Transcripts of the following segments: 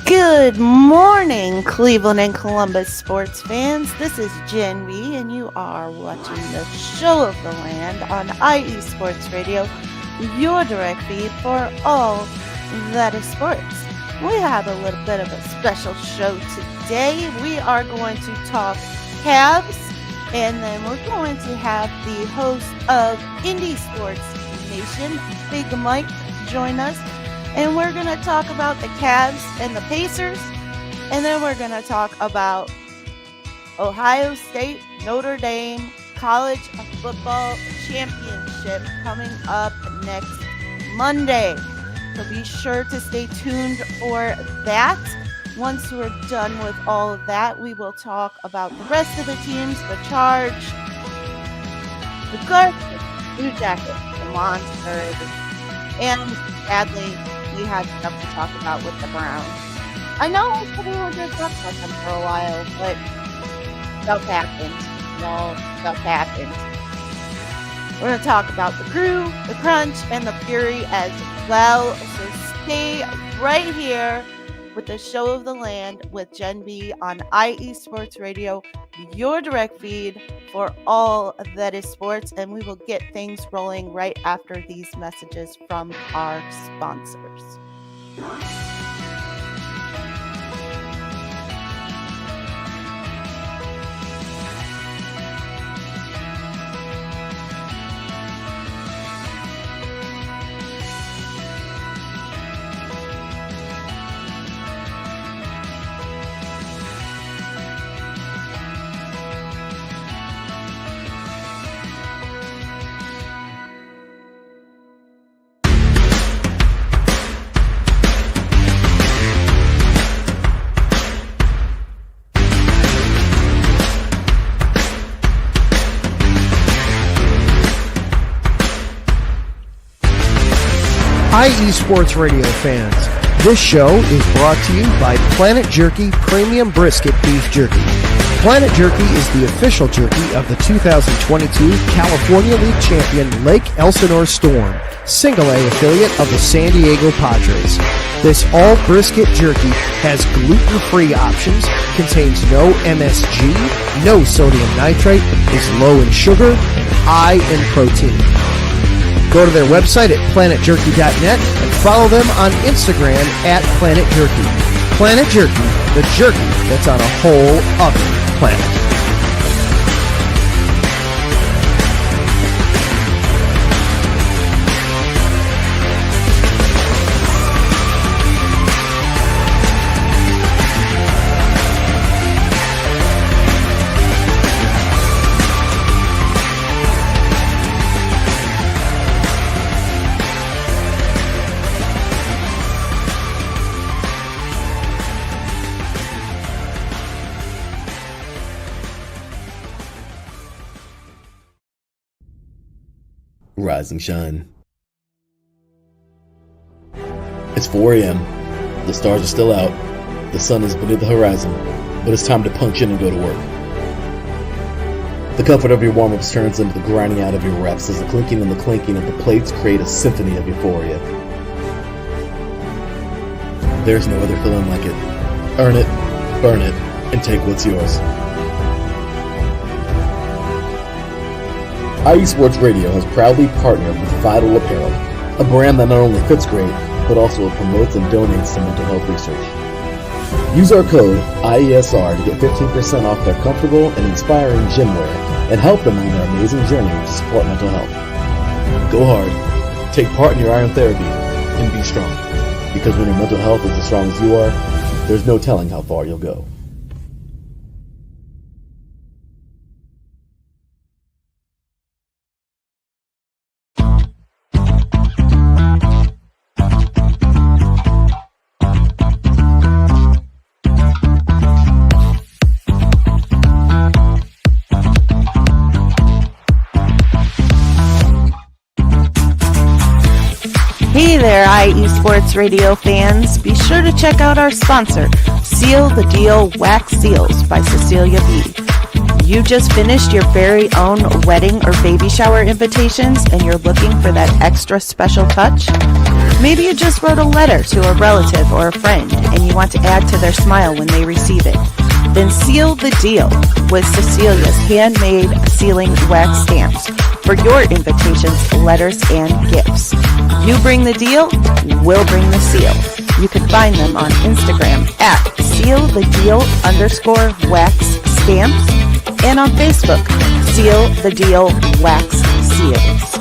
Good morning, Cleveland and Columbus sports fans. This is Jenn B, and you are watching the Show of the Land on IE Sports Radio, your direct feed for all that is sports. We have a little bit of a special show today. We are going to talk Cavs, and then we're going to have the host of Indie Sports Nation, Big Mike, join us. And we're going to talk about the Cavs and the Pacers. And then we're going to talk about Ohio State, Notre Dame College Football Championship coming up next Monday. So be sure to stay tuned for that. Once we're done with all of that, we will talk about the rest of the teams, the Charge, the Guardians, Blue Jackets, the Monsters, and sadly, we had stuff to talk about with the Browns. I know I said we were going to talk about them for a while, but stuff happened. Stuff happened. We're going to talk about the Crew, the Crunch, and the Fury as well. So stay right here with the Show of the Land with Jenn B on IE Sports Radio, your direct feed for all that is sports, and we will get things rolling right after these messages from our sponsors. IE Sports Radio fans, this show is brought to you by Planet Jerky Premium Brisket Beef Jerky. Planet Jerky is the official jerky of the 2022 California League champion Lake Elsinore Storm, single-A affiliate of the San Diego Padres. This all-brisket jerky has gluten-free options, contains no MSG, no sodium nitrate, is low in sugar, and high in protein. Go to their website at planetjerky.net and follow them on Instagram at Planet Jerky. Planet Jerky, the jerky that's on a whole other planet. Rise and shine. It's 4 a.m. The stars are still out. The sun is beneath the horizon, but it's time to punch in and go to work. The comfort of your warm-ups turns into the grinding out of your reps as the clinking and the clinking of the plates create a symphony of euphoria. There's no other feeling like it. Earn it, burn it, and take what's yours. IE Sports Radio has proudly partnered with Vital Apparel, a brand that not only fits great, but also promotes and donates to mental health research. Use our code IESR to get 15% off their comfortable and inspiring gym wear and help them on their amazing journey to support mental health. Go hard, take part in your iron therapy, and be strong. Because when your mental health is as strong as you are, there's no telling how far you'll go. Hey there, IE Sports Radio fans. Be sure to check out our sponsor, Seal the Deal Wax Seals by Cecilia B. You just finished your very own wedding or baby shower invitations and you're looking for that extra special touch? Maybe you just wrote a letter to a relative or a friend and you want to add to their smile when they receive it. Then seal the deal with Cecilia's handmade sealing wax stamps for your invitations, letters, and gifts. You bring the deal, we'll bring the seal. You can find them on Instagram at sealthedeal_wax stamps and on Facebook, Seal the Deal Wax Seals.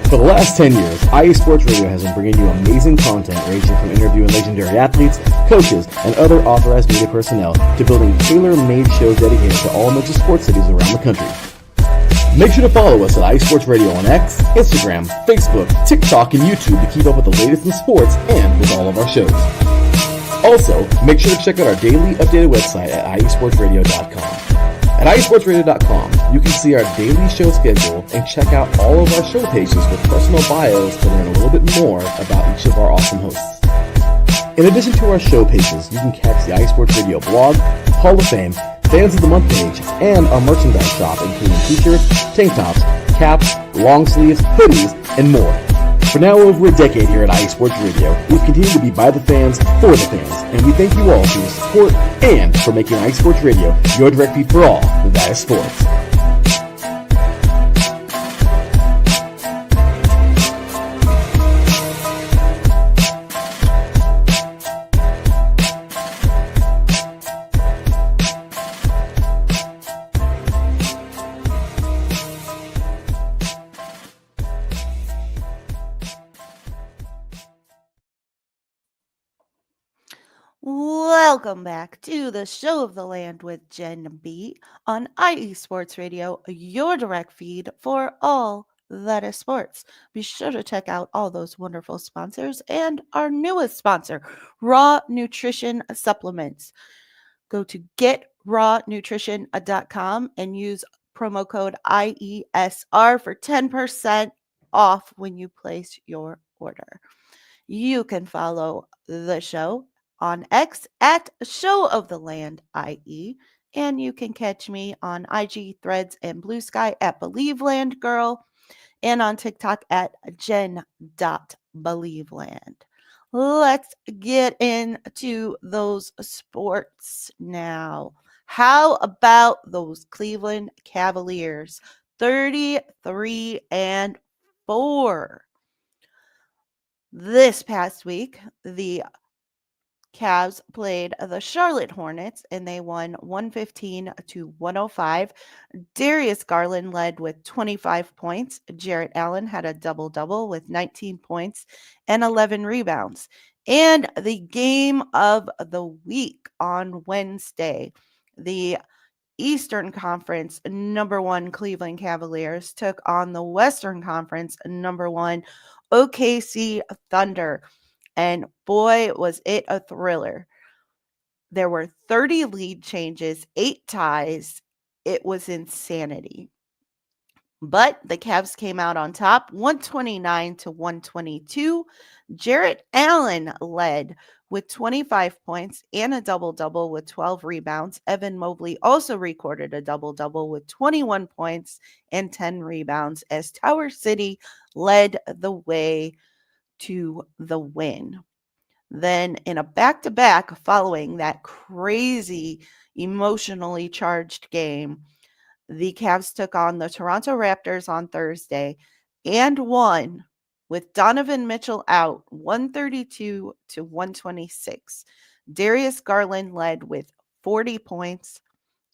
For the last 10 years, IE Sports Radio has been bringing you amazing content ranging from interviewing legendary athletes, coaches, and other authorized media personnel to building tailor-made shows dedicated to all major sports cities around the country. Make sure to follow us at IE Sports Radio on X, Instagram, Facebook, TikTok, and YouTube to keep up with the latest in sports and with all of our shows. Also, make sure to check out our daily updated website at iesportsradio.com. At iesportsradio.com, you can see our daily show schedule and check out all of our show pages with personal bios to learn a little bit more about each of our awesome hosts. In addition to our show pages, you can catch the IE Sports Radio blog, Hall of Fame, Fans of the Month page, and our merchandise shop including t-shirts, tank tops, caps, long sleeves, hoodies, and more. For now over a decade here at IE Sports Radio, we've continued to be by the fans, for the fans, and we thank you all for your support and for making IE Sports Radio your direct feed for all that is sports. Welcome back to the Show of the Land with Jenn B on IE Sports Radio, your direct feed for all that is sports. Be sure to check out all those wonderful sponsors and our newest sponsor, Raw Nutrition Supplements. Go to getrawnutrition.com and use promo code IESR for 10% off when you place your order. You can follow the show on X at Show of the Land IE, and you can catch me on IG, Threads, and Blue Sky at Believeland Girl, and on TikTok at Jen.believeland. Let's get into those sports now. How about those Cleveland Cavaliers? 33-4. This past week, the Cavs played the Charlotte Hornets and they won 115-105. Darius Garland led with 25 points. Jarrett Allen had a double-double with 19 points and 11 rebounds. And the game of the week on Wednesday, the Eastern Conference number 1 Cleveland Cavaliers took on the Western Conference number 1 OKC Thunder. And boy, was it a thriller. There were 30 lead changes, 8 ties. It was insanity. But the Cavs came out on top, 129-122. Jarrett Allen led with 25 points and a double-double with 12 rebounds. Evan Mobley also recorded a double-double with 21 points and 10 rebounds as Tower City led the way to the win. Then in a back-to-back following that crazy emotionally charged game, the Cavs took on the Toronto Raptors on Thursday and won with Donovan Mitchell out 132-126. Darius Garland led with 40 points.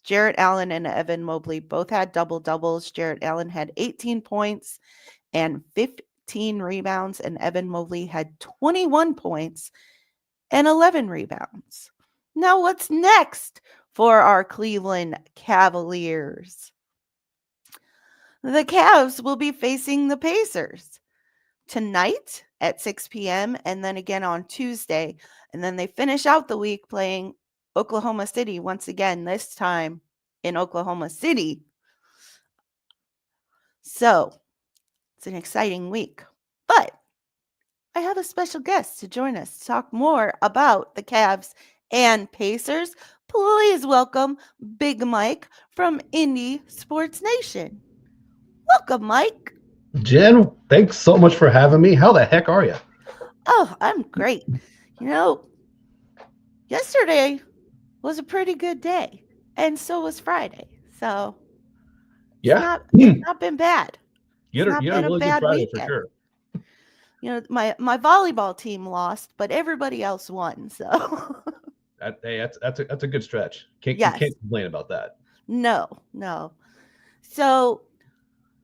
Jarrett Allen and Evan Mobley both had double-doubles. Jarrett Allen had 18 points and 15 rebounds, and Evan Mobley had 21 points and 11 rebounds. Now, what's next for our Cleveland Cavaliers. The Cavs will be facing the Pacers tonight at 6 p.m. and then again on Tuesday. And then they finish out the week playing Oklahoma City once again, this time in Oklahoma City. So it's an exciting week. But I have a special guest to join us to talk more about the Cavs and Pacers. Please welcome Big Mike from Indie Sports Nation. Welcome, Mike. Jen, thanks so much for having me. How the heck are you? Oh, I'm great. You know, yesterday was a pretty good day, and so was Friday. So Yeah, it's not been bad. you It's had a, not you had been a a really good bad Friday for weekend. sure. My volleyball team lost, but everybody else won. So That's a good stretch. You yes, can't complain about that. no. So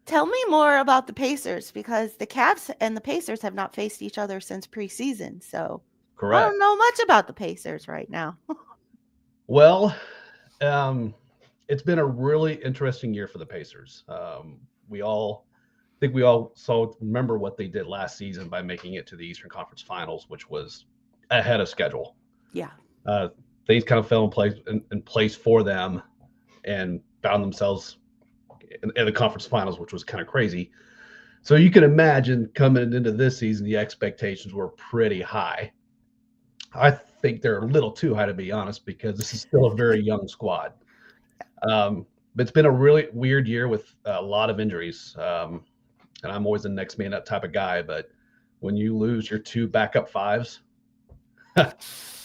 tell me more about the Pacers because the Cavs and the Pacers have not faced each other since preseason. So I Correct. don't know much about the Pacers right now. Well, it's been a really interesting year for the Pacers. We all saw remember what they did last season by making it to the Eastern Conference Finals, which was ahead of schedule. Yeah. Things kind of fell in place for them and found themselves in the conference finals, which was kind of crazy. So you can imagine coming into this season, the expectations were pretty high. I think they're a little too high, to be honest, because this is still a very young squad. But it's been a really weird year with a lot of injuries. And I'm always the next man up type of guy. But when you lose your two backup fives,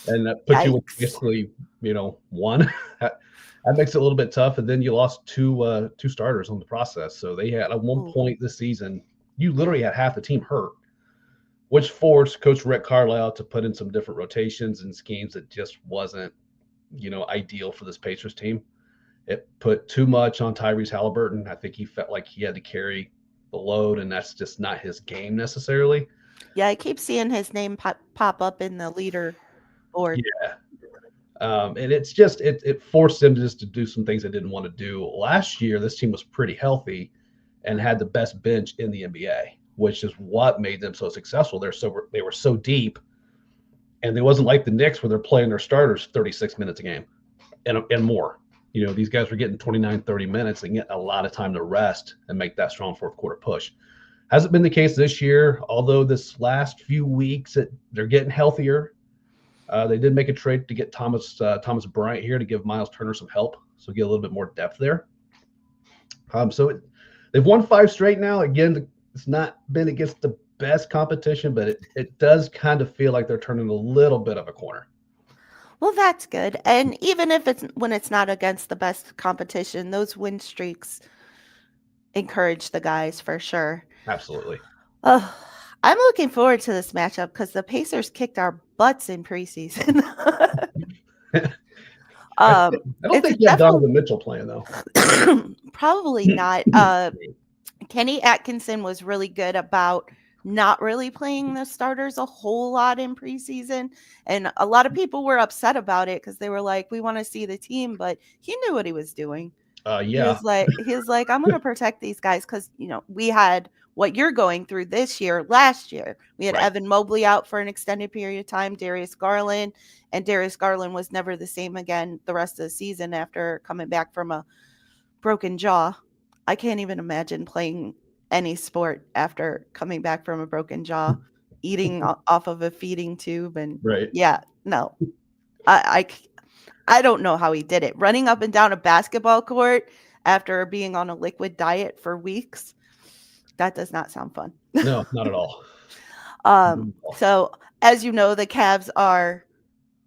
and that puts you with Yikes. basically, one, that makes it a little bit tough. And then you lost two starters on the process. So they had at one Ooh. point this season, you literally had half the team hurt, which forced Coach Rick Carlisle to put in some different rotations and schemes that just wasn't, ideal for this Pacers team. It put too much on Tyrese Halliburton. I think he felt like he had to carry the load, and that's just not his game necessarily. Yeah, I keep seeing his name pop up in the leader board. Yeah. And it's just it forced them just to do some things they didn't want to do. Last year, this team was pretty healthy and had the best bench in the NBA, which is what made them so successful. They were so deep, and it wasn't like the Knicks where they're playing their starters 36 minutes a game and more. These guys were getting 29, 30 minutes and getting a lot of time to rest and make that strong fourth quarter push. Hasn't been the case this year, although this last few weeks they're getting healthier. They did make a trade to get Thomas Bryant here to give Miles Turner some help, so get a little bit more depth there. They've won 5 straight now. Again, it's not been against the best competition, but it does kind of feel like they're turning a little bit of a corner. Well, that's good. And even if it's not against the best competition, those win streaks encourage the guys for sure. Absolutely. Oh, I'm looking forward to this matchup because the Pacers kicked our butts in preseason. I don't It's think you have Donovan Mitchell playing though. probably not. Kenny Atkinson was really good about not really playing the starters a whole lot in preseason. And a lot of people were upset about it because they were like, we want to see the team, but he knew what he was doing. He Yeah, was like, I'm going to protect these guys because, we had what you're going through this year, last year. We had right. Evan Mobley out for an extended period of time, Darius Garland, and Darius Garland was never the same again the rest of the season after coming back from a broken jaw. I can't even imagine playing any sport after coming back from a broken jaw, eating off of a feeding tube. And Right. yeah, no, I don't know how he did it. Running up and down a basketball court after being on a liquid diet for weeks, that does not sound fun. No, not at all. So as you know, the Cavs are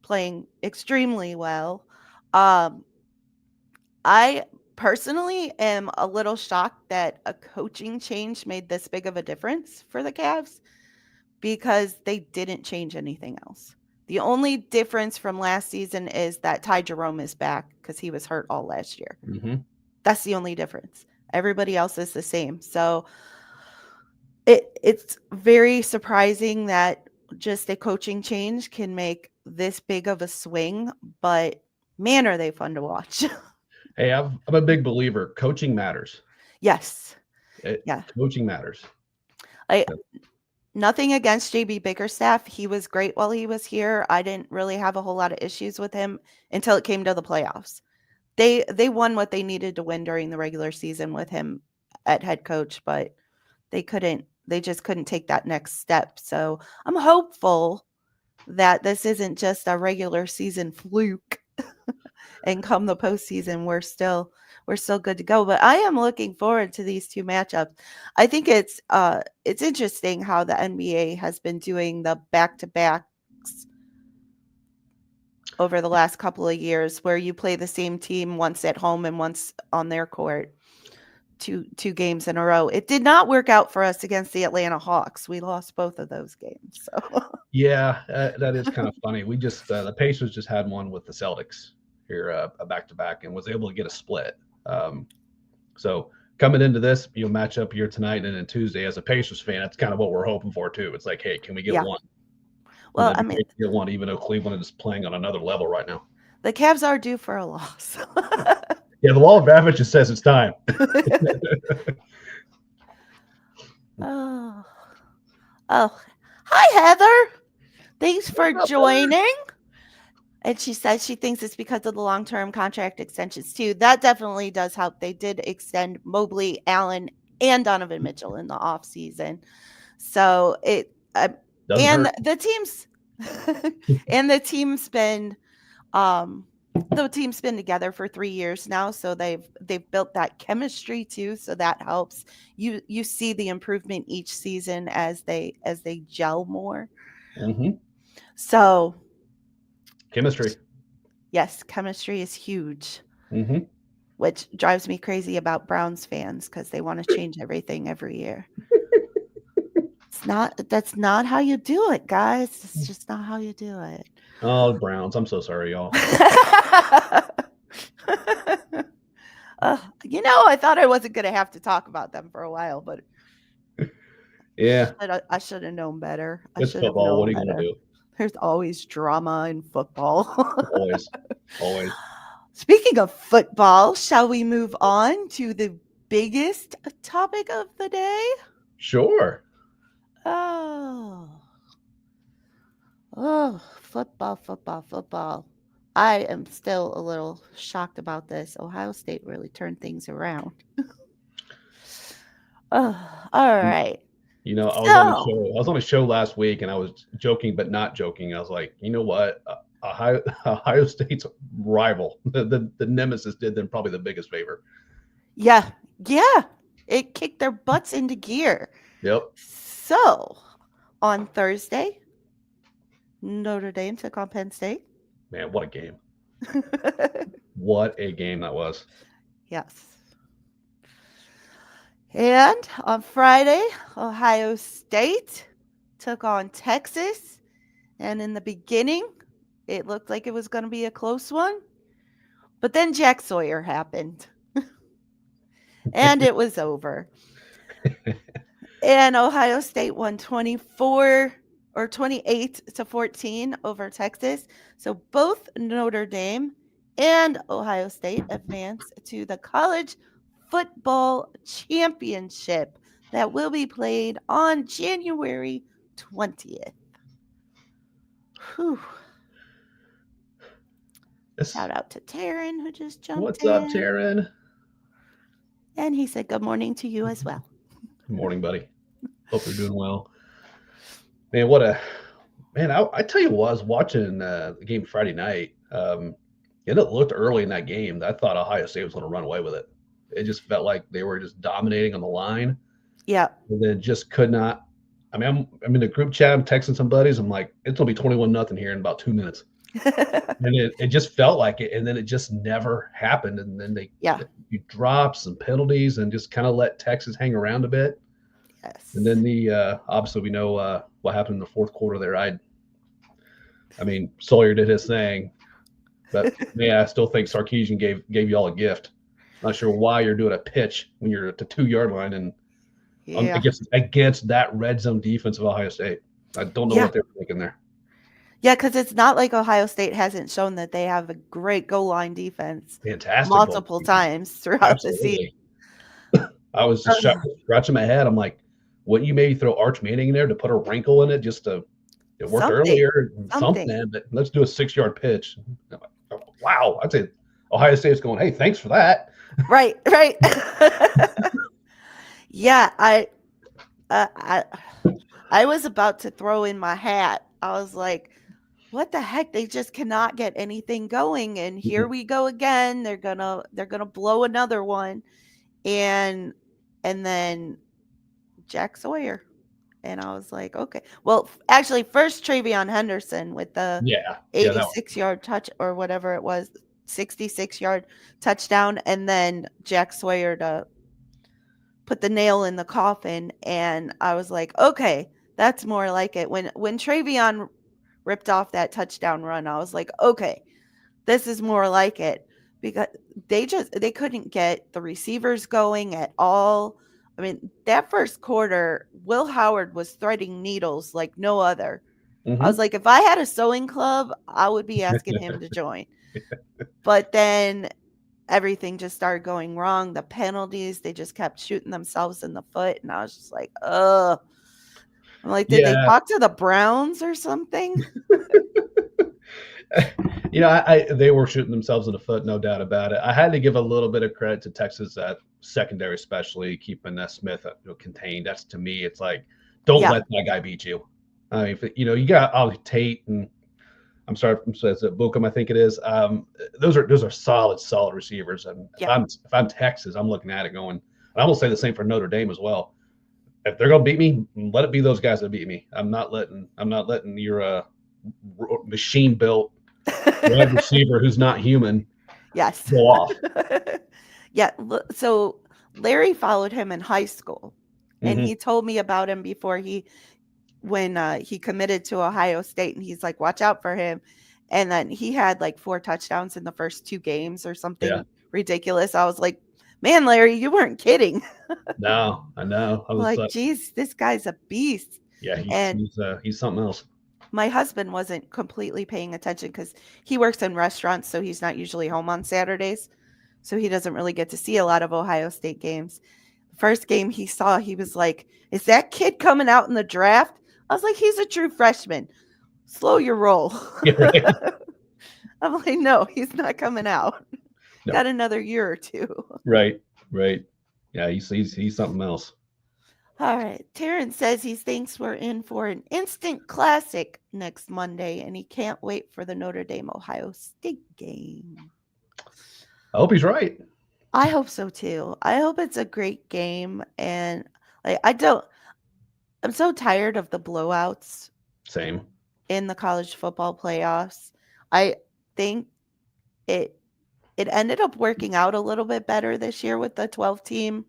playing extremely well. I personally am a little shocked that a coaching change made this big of a difference for the Cavs because they didn't change anything else. The only difference from last season is that Ty Jerome is back because he was hurt all last year. Mm-hmm. That's the only difference. Everybody else is the same. So it's very surprising that just a coaching change can make this big of a swing, but Man, are they fun to watch. Hey, I'm a big believer. Coaching matters. Yes. It, Yeah. coaching matters. I Yep. Nothing against JB Bickerstaff. He was great while he was here. I didn't really have a whole lot of issues with him until it came to the playoffs. They won what they needed to win during the regular season with him at head coach, but they just couldn't take that next step. So I'm hopeful that this isn't just a regular season fluke and come the postseason we're still good to go. But I am looking forward to these two matchups. I think it's interesting how the NBA has been doing the back-to-backs over the last couple of years, where you play the same team once at home and once on their court, two games in a row. It did not work out for us against the Atlanta Hawks. We lost both of those games. So Yeah, that is kind of funny. We just the Pacers just had one with the Celtics here, a back-to-back, and was able to get a split. So coming into this, match up here tonight and then Tuesday, as a Pacers fan, that's kind of what we're hoping for too. It's like, hey, can we get yeah. one? Well, And I then mean, get one, even though Cleveland is playing on another level right now. the Cavs are due for a loss. Yeah, the law of averages says it's time. Oh. Oh. Hi, Heather. Thanks for joining. And she says she thinks it's because of the long-term contract extensions too. That definitely does help. They did extend Mobley, Allen, and Donovan Mitchell in the offseason. So it Doesn't and hurt. the teams and the team's been together for 3 years now, so they've built that chemistry too, so that helps. You see the improvement each season as they gel more. Mm-hmm. So Chemistry. yes, chemistry is huge. Mm-hmm. Which drives me crazy about Browns fans, because they want to change everything every year. That's not how you do it, guys. It's just not how you do it. Oh, Browns. I'm so sorry, y'all. I thought I wasn't going to have to talk about them for a while, but Yeah. I should have known better. It's football. What are you going to do? There's always drama in football. Always. Always. Speaking of football, shall we move on to the biggest topic of the day? Sure. Oh, football. I am still a little shocked about this. Ohio State really turned things around. Oh, all right. I was on a show last week, and I was joking but not joking. I was like, you know what? Ohio State's rival, the nemesis, did them probably the biggest favor. Yeah. It kicked their butts into gear. Yep. So, on Thursday, Notre Dame took on Penn State. Man, what a game. What a game that was. Yes. And on Friday, Ohio State took on Texas. And in the beginning, it looked like it was going to be a close one. But then Jack Sawyer happened. And it was over. And Ohio State won 28-14 over Texas. So both Notre Dame and Ohio State advanced to the college football championship that will be played on January 20th. Whew. Shout out to Taryn, who just jumped What's in. up, Taryn? And he said good morning to you as well. Good morning, buddy. Hope you're doing well. Man, I tell you what, I was watching the game Friday night. And it looked early in that game that I thought Ohio State was going to run away with it. It just felt like they were just dominating on the line. Yeah. And then just could not. I mean, I'm in the group chat. I'm texting some buddies. I'm like, it's going to be 21-0 here in about 2 minutes. And it just felt like it. And then it just never happened. And then you dropped some penalties and just kind of let Texas hang around a bit. Yes. And then obviously we know what happened in the fourth quarter there. I mean, Sawyer did his thing, but yeah, I still think Sarkisian gave you all a gift. Not sure why you're doing a pitch when you're at the 2-yard line and against that red zone defense of Ohio State. I don't know what they're thinking there. Yeah, because it's not like Ohio State hasn't shown that they have a great goal line defense Fantastic goal multiple defense. times throughout the season. Absolutely. I was just scratching my head. I'm like, wouldn't you maybe throw Arch Manning in there to put a wrinkle in it just to it worked Something, earlier, something. something, but let's do a 6-yard pitch. I'm like, oh, wow. I'd say Ohio State's going, hey, thanks for that. Right, right. Yeah, uh, I I was about to throw in my hat. I was like, "What the heck? They just cannot get anything going, and here Mhm. we go again. They're gonna blow another one." And and then Jack Sawyer, and I was like, "Okay." Well, actually, first Travion Henderson with the Yeah. Yeah. That one. 86-yard touch or whatever it was, 66-yard touchdown, and then Jack Sawyer to put the nail in the coffin, and I was like, "Okay, that's more like it." When Travion ripped off that touchdown run, I was like, "Okay, this is more like it." Because they couldn't get the receivers going at all. I mean, that first quarter, Will Howard was threading needles like no other. I was Mm-hmm. like, if I had a sewing club, I would be asking him to join. But then everything just started going wrong. The penalties, they just kept shooting themselves in the foot. And I was just like, ugh. I'm like, did they Yeah. talk to the Browns or something? They were shooting themselves in the foot, no doubt about it. I had to give a little bit of credit to Texas secondary, especially keeping Smith contained. That's to me, it's like, don't Yeah. let that guy beat you. I mean, you got Tate and I'm sorry, says Bookham, I think it is. Those are solid receivers. And Yeah. if I'm Texas, I'm looking at it going. And I will say the same for Notre Dame as well. If they're gonna beat me, let it be those guys that beat me. I'm not letting your machine built wide receiver who's not human Yes. go off. Yeah. So Larry followed him in high school, and Mm-hmm. he told me about him before when he committed to Ohio State, and he's like, watch out for him. And then he had like 4 touchdowns in the first 2 games or Yeah. something ridiculous. I was like, man, Larry, you weren't kidding. No, I know. I was Like, geez, this guy's a beast. yeah, And he's something else. my husband wasn't completely paying attention because he works in restaurants, so he's not usually home on Saturdays. So he doesn't really get to see a lot of Ohio State games. First game he saw, he was like, is that kid coming out in the draft? I was like, he's a true freshman. Slow your roll. Yeah, right. I'm like, no, he's not coming out. No. Got another year or 2. Right. Yeah, he's something else. All right. Terrence says he thinks we're in for an instant classic next Monday, and he can't wait for the Notre Dame Ohio State game. I hope he's right. I hope so too. I hope it's a great game, and like I'm so tired of the blowouts Same. in the college football playoffs. I think it ended up working out a little bit better this year with the 12 team.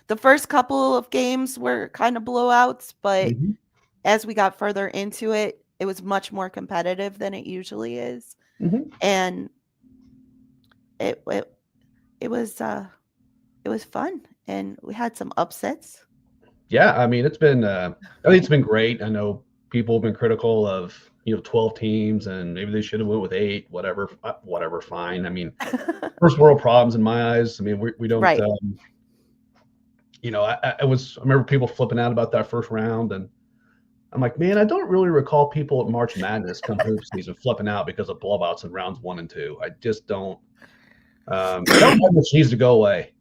The first couple of games were kind of blowouts, but Mm-hmm. as we got further into it, it was much more competitive than it usually is. Mm-hmm. And it was fun, and we had some upsets. Yeah, I mean, I think it's been great. I know people have been critical of 12 teams and maybe they should have went with 8, whatever, fine. I mean, first world problems in my eyes. I mean, we don't Right. I remember people flipping out about that first round, and I'm like, man, I don't really recall people at March Madness come hoop season flipping out because of blowouts in rounds 1 and 2. I just don't. March Madness needs to go away.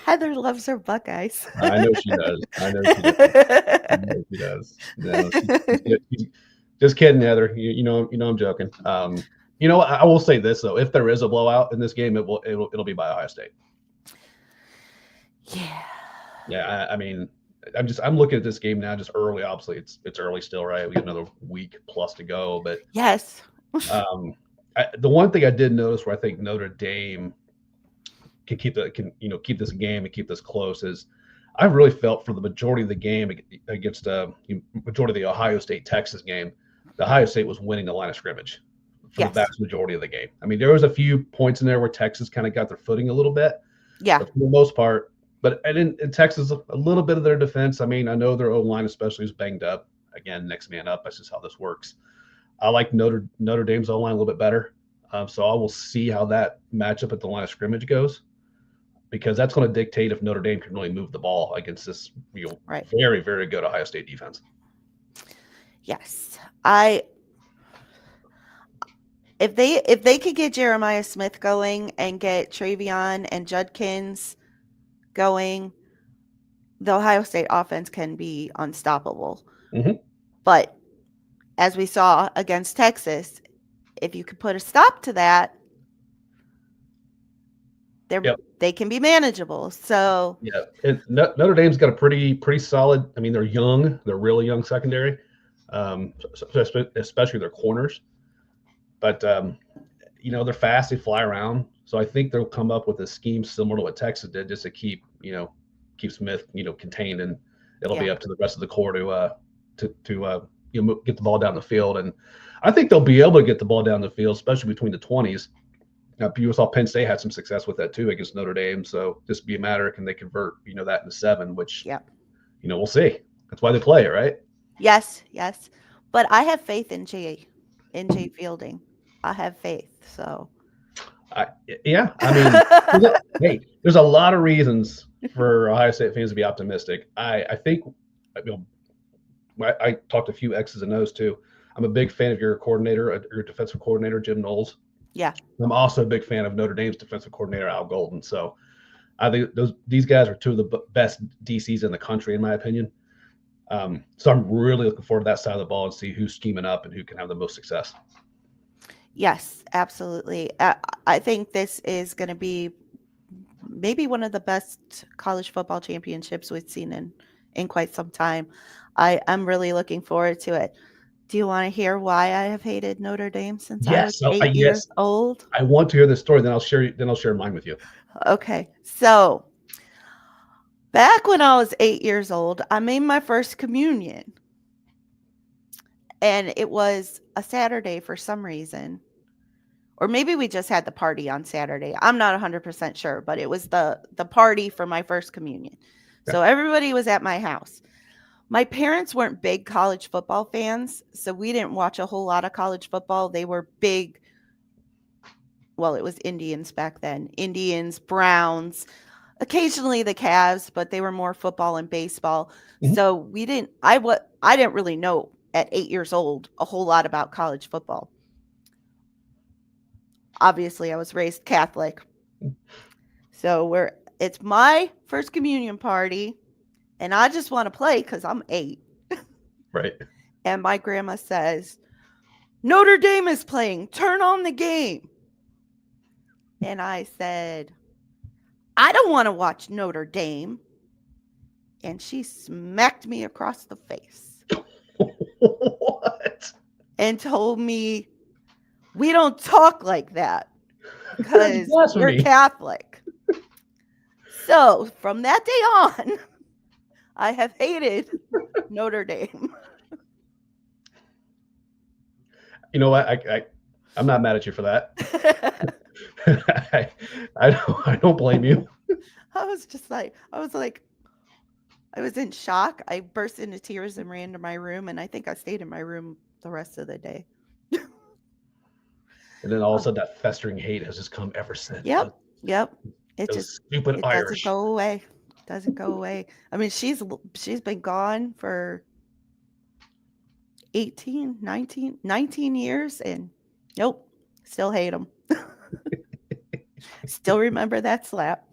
Heather loves her Buckeyes. I know she does. I know she does. No, just kidding, Heather. You know I'm joking. I will say this though: if there is a blowout in this game, it'll be by Ohio State. Yeah. Yeah, I mean, I'm looking at this game now, just early. Obviously, it's early still, right? We got another week plus to go, but Yes. the one thing I did notice where I think Notre Dame can keep this game and keep this close is I really felt for the majority of the game against majority of the Ohio State Texas game, the Ohio State was winning the line of scrimmage for Yes. the vast majority of the game. I mean, there was a few points in there where Texas kind of got their footing a little bit. Yeah. But for the most part, But in Texas, a little bit of their defense. I mean, I know their O-line especially is banged up. Again, next man up. That's just how this works. I like Notre Dame's O-line a little bit better. So I will see how that matchup at the line of scrimmage goes, because that's going to dictate if Notre Dame can really move the ball against this Right. very, very good Ohio State defense. Yes. If they could get Jeremiah Smith going and get Travion and Judkins going, the Ohio State offense can be unstoppable. Mhm. But as we saw against Texas, if you could put a stop to that, they can be manageable. So yeah, Notre Dame's got a pretty solid. I mean, they're young. They're really young secondary, especially their corners. But they're fast. They fly around. So I think they'll come up with a scheme similar to what Texas did, just to keep Smith contained, and it'll be up to the rest of the core to get the ball down the field. And I think they'll be able to get the ball down the field, especially between the 20s. You saw Penn State had some success with that too against Notre Dame. So just be a matter of, can they convert that into 7, which we'll see. That's why they play it, right? Yes. But I have faith in Jay Fielding. I have faith. So I mean, there's a lot of reasons for Ohio State fans to be optimistic. I think I talked to a few X's and O's too. I'm a big fan of your defensive coordinator, Jim Knowles. Yeah. I'm also a big fan of Notre Dame's defensive coordinator, Al Golden. So I think these guys are two of the best DCs in the country, in my opinion. So I'm really looking forward to that side of the ball and see who's scheming up and who can have the most success. Yes, absolutely. I think this is going to be maybe one of the best college football championships we've seen in quite some time. I'm really looking forward to it. Do you want to hear why I have hated Notre Dame since I was 8 years old? I want to hear this story. Then I'll share mine with you. Okay. So back when I was 8 years old, I made my first communion. And it was a Saturday for some reason. Or maybe we just had the party on Saturday. I'm not 100% sure, but it was the party for my first communion. Okay. So everybody was at my house. My parents weren't big college football fans, so we didn't watch a whole lot of college football. They were big. Well, it was Indians back then. Indians, Browns, occasionally the Cavs, but they were more football and baseball. Mm-hmm. So I didn't really know at 8 years old a whole lot about college football. Obviously, I was raised Catholic. So it's my first communion party, and I just want to play because I'm 8. Right. And my grandma says, Notre Dame is playing. Turn on the game. And I said, I don't want to watch Notre Dame. And she smacked me across the face. What? And told me, we don't talk like that because you're Catholic. So from that day on, I have hated Notre Dame. You know what? I'm not mad at you for that. I don't blame you. I was in shock. I burst into tears and ran to my room, and I think I stayed in my room the rest of the day. And then all of a sudden, that festering hate has just come ever since. Yep. It just stupid Irish. Doesn't go away. I mean, she's been gone for 19 years, and nope, still hate them. Still remember that slap.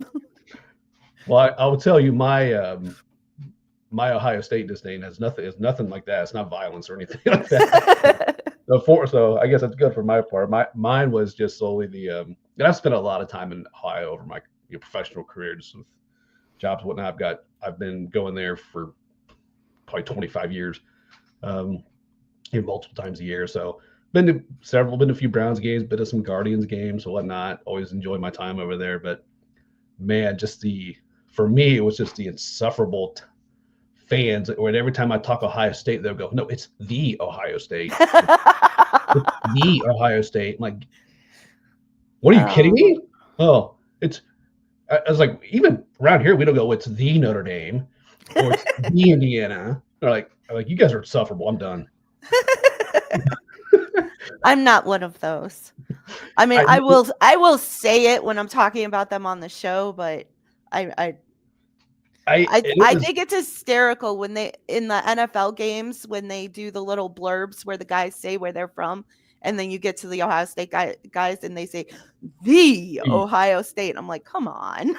Well, I will tell you, my Ohio State disdain is nothing like that. It's not violence or anything like that. So I guess that's good for my part. Mine was just solely and I've spent a lot of time in Ohio over my professional career, just with jobs and whatnot. I've been going there for probably 25 years, multiple times a year. So been to a few Browns games, been to some Guardians games and whatnot. Always enjoyed my time over there. But man, for me, it was just the insufferable fans. Or every time I talk Ohio State, they'll go, "No, it's the Ohio State." It's the Ohio State. I'm like, what are you kidding me? Oh, I was like, even around here, we don't go, it's the Notre Dame or it's the Indiana. They're like, you guys are insufferable. I'm done. I'm not one of those. I mean, I I will say it when I'm talking about them on the show, but I I was think it's hysterical when they in the NFL games when they do the little blurbs where the guys say where they're from, and then you get to the Ohio State guys and they say the Ohio State. I'm like, come on.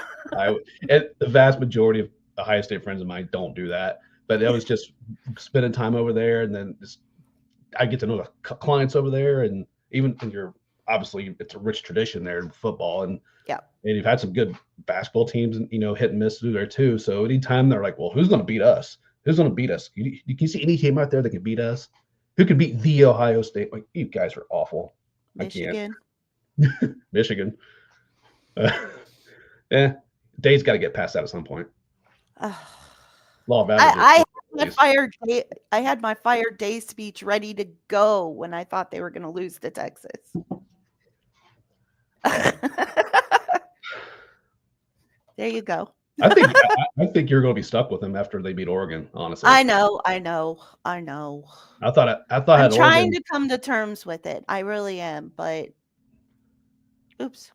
and the vast majority of Ohio State friends of mine don't do that, but that was just spending time over there, and then I get to know the clients over there, and even when you're obviously it's a rich tradition there in football, and Yeah. and you've had some good basketball teams, and hit and miss through there too. So anytime they're like, well, who's going to beat us? Who's going to beat us? You can see any team out there that can beat us. Who can beat the Ohio State? Like, you guys are awful. Michigan. I can't. Michigan. Day's got to get past that at some point. Law of averages. I had my fired day speech ready to go when I thought they were going to lose to Texas. There you go. I think you're going to be stuck with them after they beat Oregon. Honestly, I know. I I'm had trying Oregon. to come to terms with it. I really am, but oops.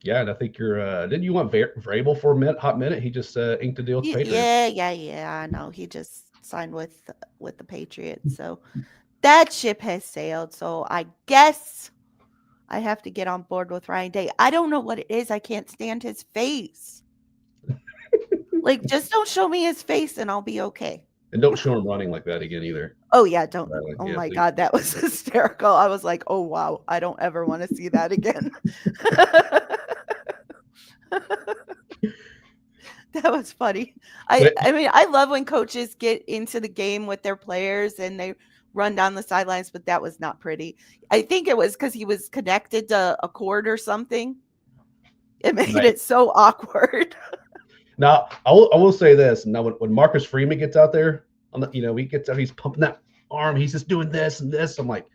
Yeah, and I think you're. Didn't you want Vrabel for a hot minute? He just inked a deal with the Patriots. Yeah. I know. He just signed with the Patriots, so that ship has sailed. So I guess I have to get on board with Ryan Day. I don't know what it is. I can't stand his face. Like, just don't show me his face, and I'll be okay. And don't show him running like that again either. Oh yeah, don't. Oh Yeah, my please. God, that was hysterical. I was like, oh wow, I don't ever want to see that again. That was funny. I mean, I love when coaches get into the game with their players and they run down the sidelines, but that was not pretty. I think it was because he was connected to a cord or something. It made it so awkward. Now, I will say this. Now, when Marcus Freeman gets out there, he gets out, he's pumping that arm. He's just doing this and this. I'm like,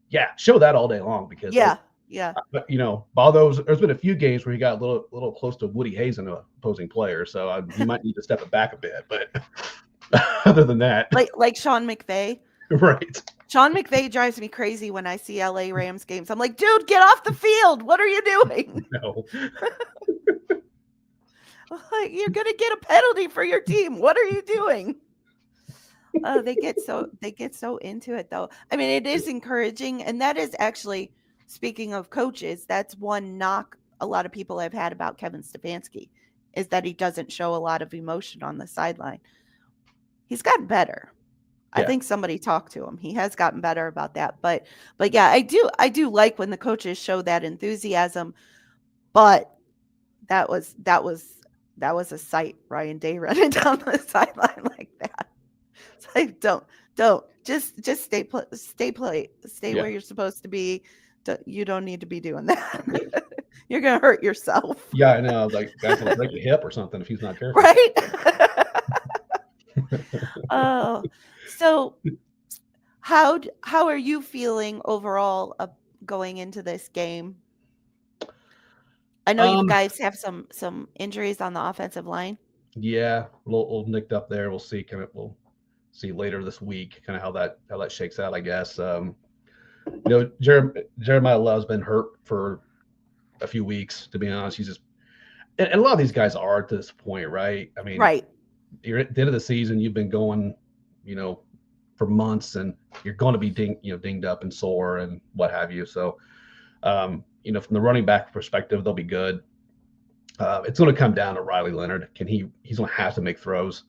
yeah, show that all day long because yeah. But all those, there's been a few games where he got a little close to Woody Hayes in an opposing player, so he might need to step it back a bit. But other than that, like Sean McVay, right? Sean McVay drives me crazy when I see LA Rams games. I'm like, dude, get off the field. What are you doing? No. Like, you're gonna get a penalty for your team. What are you doing? Oh, they get so into it though. I mean, it is encouraging, and that is actually, speaking of coaches, that's one knock a lot of people have had about Kevin Stefanski, is that he doesn't show a lot of emotion on the sideline. He's gotten better. Yeah. I think somebody talked to him. He has gotten better about that. But yeah, I do like when the coaches show that enthusiasm. But that was a sight, Ryan Day running down the sideline like that. It's like, don't just stay where you're supposed to be. You don't need to be doing that. You're gonna hurt yourself. Yeah, I know. Like, guys will break a hip or something if he's not careful. Right. Oh, so how are you feeling overall going into this game? I know you guys have some injuries on the offensive line. Yeah, a little nicked up there. We'll see. We'll see later this week, kind of how that shakes out. I guess. Jeremiah Love's been hurt for a few weeks. To be honest, he's just, and a lot of these guys are at this point, right? I mean, right. You're at the end of the season. You've been going, for months, and you're going to be dinged up and sore and what have you. So, from the running back perspective, they'll be good. It's going to come down to Riley Leonard. He's going to have to make throws.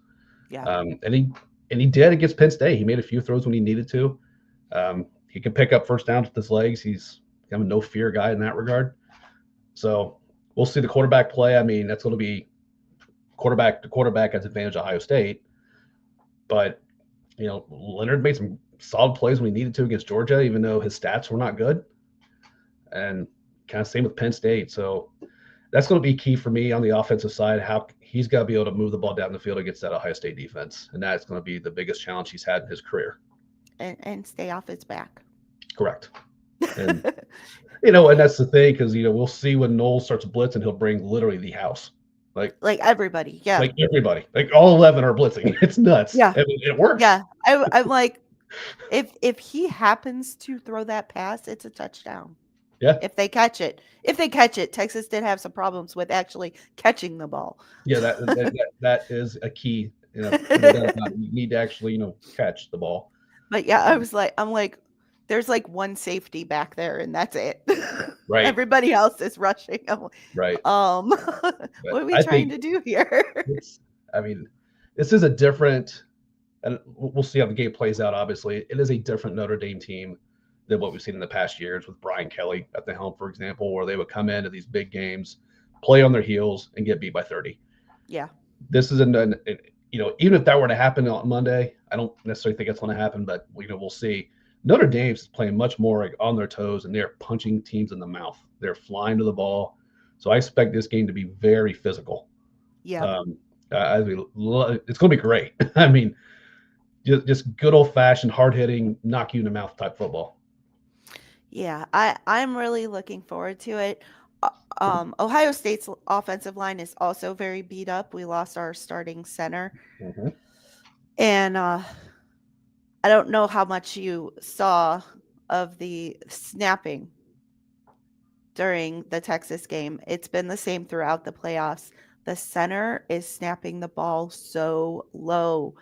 Yeah. And he did against Penn State. He made a few throws when he needed to. He can pick up first downs with his legs. He's kind of a no fear guy in that regard. So we'll see the quarterback play. I mean, that's going to be quarterback to quarterback has advantage of Ohio State. But, Leonard made some solid plays when he needed to against Georgia, even though his stats were not good. And kind of same with Penn State. So that's going to be key for me on the offensive side, how he's got to be able to move the ball down the field against that Ohio State defense. And that's going to be the biggest challenge he's had in his career. And stay off his back. Correct. And, and that's the thing, because, we'll see when Knowles starts blitzing, he'll bring literally the house. Like Like everybody. Yeah. like everybody, like all 11 are blitzing. It's nuts. Yeah. I mean, it works. Yeah. I'm like, if he happens to throw that pass, it's a touchdown. Yeah, If they catch it. If they catch it, Texas did have some problems with actually catching the ball. yeah. That is a key. Put it down. You need to actually catch the ball. But yeah, I'm like, there's like one safety back there, and that's it. Right, Everybody else is rushing. I'm like, right. what But are we I trying think to do here? it's. I mean, this is a different, and we'll see how the game plays out. Obviously, it is a different Notre Dame team than what we've seen in the past years with Brian Kelly at the helm, for example, where they would come into these big games, play on their heels, and get beat by 30. Yeah. This isn't even if that were to happen on Monday, I don't necessarily think it's going to happen, but we'll see. Notre Dame is playing much more like on their toes, and they're punching teams in the mouth. They're flying to the ball, so I expect this game to be very physical. Yeah. Um, it's going to be great. I mean, just good old fashioned, hard hitting, knock you in the mouth type football. Yeah. I'm really looking forward to it. Ohio State's offensive line is also very beat up. We lost our starting center. Mm-hmm. And I don't know how much you saw of the snapping during the Texas game. It's been the same throughout the playoffs. The center is snapping the ball so low.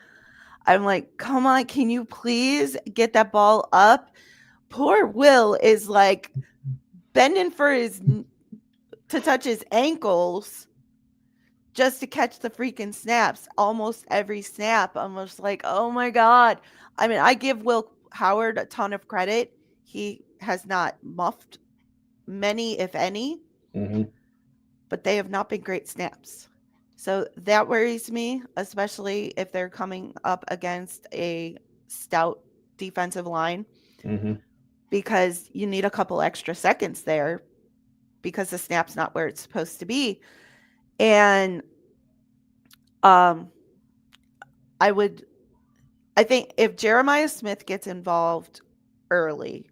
I'm like, come on, can you please get that ball up? Poor Will is like bending for to touch his ankles just to catch the freaking snaps. Almost every snap. I'm just like, oh my God. I mean, I give Will Howard a ton of credit. He has not muffed many, if any, Mm-hmm. but they have not been great snaps. So that worries me, especially if they're coming up against a stout defensive line, Mm-hmm. because you need a couple extra seconds there because the snap's not where it's supposed to be. And I think if Jeremiah Smith gets involved early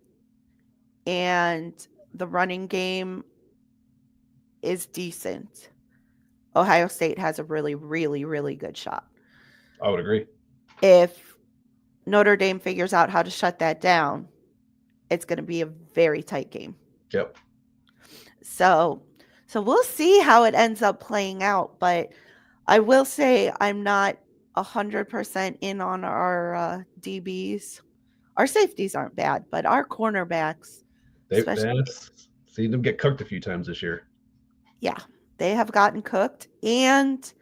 and the running game is decent, Ohio State has a really, really, really good shot. I would agree. If Notre Dame figures out how to shut that down, it's going to be a very tight game. Yep. So we'll see how it ends up playing out. But I will say I'm not 100% in on our DBs. Our safeties aren't bad, but our cornerbacks, especially, Seen them get cooked a few times this year. yeah, they have gotten cooked. And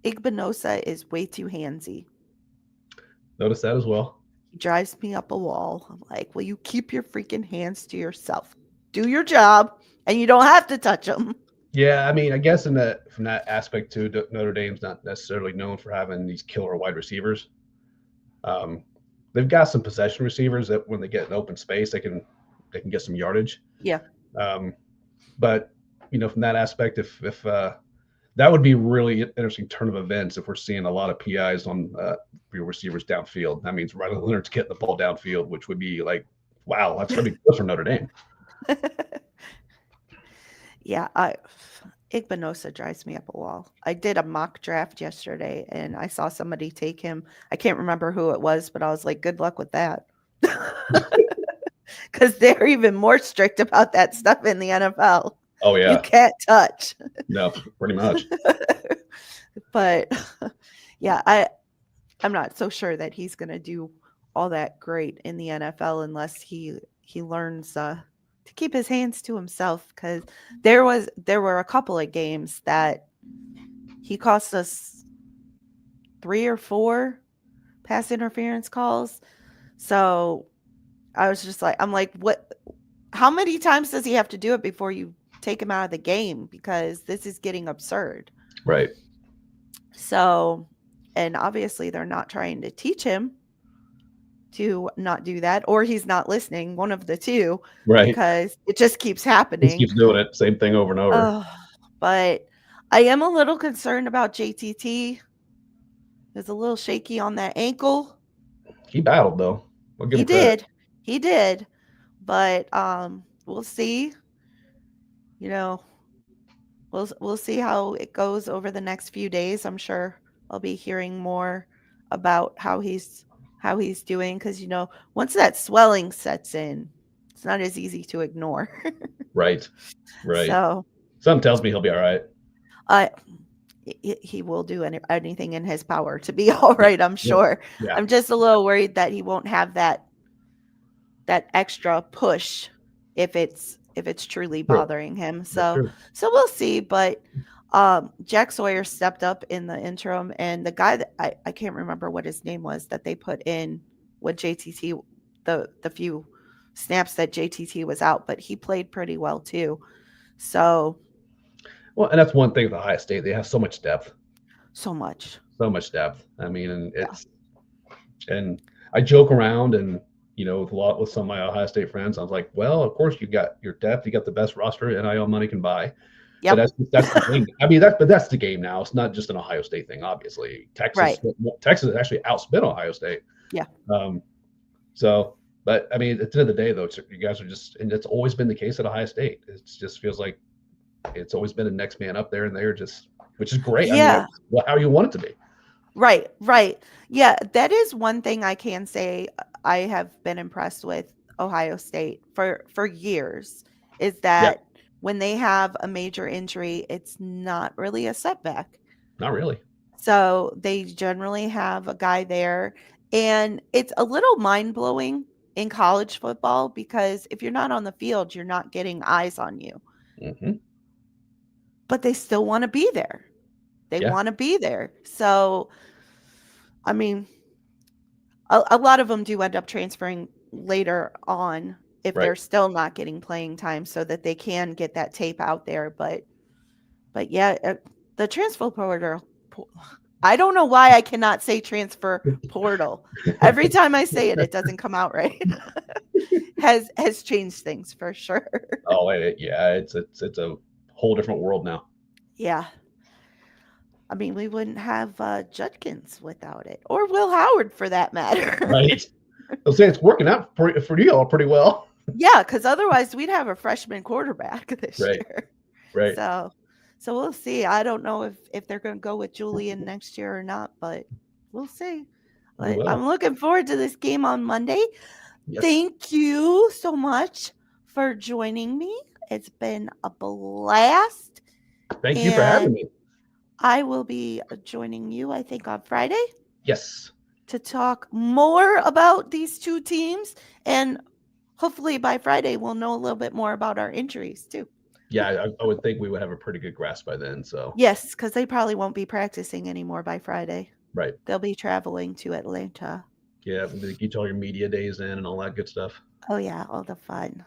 Igbinosa is way too handsy. Notice that as well. He drives me up a wall. I'm like, will you keep your freaking hands to yourself? Do your job, and you don't have to touch them. Yeah, I mean, I guess from that aspect too, Notre Dame's not necessarily known for having these killer wide receivers. They've got some possession receivers that when they get an open space, they can get some yardage. Yeah. But from that aspect, if that would be really interesting turn of events if we're seeing a lot of PIs on your receivers downfield. That means Riley Leonard's getting the ball downfield, which would be like, wow, that's going to be good for Notre Dame. Yeah, Igbinosa drives me up a wall. I did a mock draft yesterday, and I saw somebody take him. I can't remember who it was, but I was like, good luck with that. Because they're even more strict about that stuff in the NFL. Oh, yeah. You can't touch. No, pretty much. But, yeah, I'm not so sure that he's going to do all that great in the NFL unless he learns to keep his hands to himself, because there were a couple of games that he cost us 3 or 4 pass interference calls. So I was just like, I'm like, what? How many times does he have to do it before you take him out of the game? Because this is getting absurd. Right. So, and obviously they're not trying to teach him to not do that, or he's not listening, one of the two, right? Because it just keeps happening. He keeps doing it, same thing over and over. But I am a little concerned about JTT. He's a little shaky on that ankle. He battled though. He did, but we'll see. We'll we'll see how it goes over the next few days. I'm sure I'll be hearing more about how he's doing, because once that swelling sets in, it's not as easy to ignore. Right. Right. So Something tells me he'll be all right. I he will do anything in his power to be all Yeah. right, I'm Yeah. sure. Yeah. I'm just a little worried that he won't have that extra push if it's truly True. bothering him. That's So true. we'll see. But Jack Sawyer stepped up in the interim, and the guy that I can't remember what his name was that they put in with JTT, the few snaps that JTT was out, but he played pretty well too. So Well, and that's one thing with Ohio State. They have so much depth. so much. So much depth. I mean, and Yeah. and I joke around and with some of my Ohio State friends, I was like, well, of course you got your depth, you got the best roster NIL money can buy. Yep. But that's the game. I mean, that's the game now. It's not just an Ohio State thing, obviously. Texas actually outspent Ohio State. Yeah. So, but I mean, at the end of the day, though, you guys are just, and it's always been the case at Ohio State. It just feels like it's always been a next man up there, and they're just, which is great. Yeah. I mean, how you want it to be. Right. Yeah, that is one thing I can say I have been impressed with Ohio State for years, is that when they have a major injury, it's not really a setback. Not really. So they generally have a guy there, and it's a little mind-blowing in college football, because if you're not on the field, you're not getting eyes on you. Mm-hmm. But they still want to be there. They Yeah. want to be there. So, I mean, a lot of them do end up transferring later on if Right. they're still not getting playing time, so that they can get that tape out there. But yeah, the transfer portal. I don't know why I cannot say transfer portal. Every time I say it, it doesn't come out right. has changed things for sure. Oh, yeah, it's a whole different world now. Yeah. I mean, we wouldn't have Judkins without it, or Will Howard for that matter. Right. I'll say it's working out for you all pretty well. Yeah, because otherwise we'd have a freshman quarterback this year. Right. So we'll see. I don't know if they're going to go with Julian next year or not, but we'll see. But I'm looking forward to this game on Monday. Yes. Thank you so much for joining me. It's been a blast. Thank you for having me. I will be joining you, I think, on Friday. Yes. To talk more about these two teams. And hopefully by Friday, we'll know a little bit more about our injuries, too. Yeah, I would think we would have a pretty good grasp by then. So yes, because they probably won't be practicing anymore by Friday. Right. They'll be traveling to Atlanta. Yeah, get all your media days in and all that good stuff. Oh, yeah, all the fun.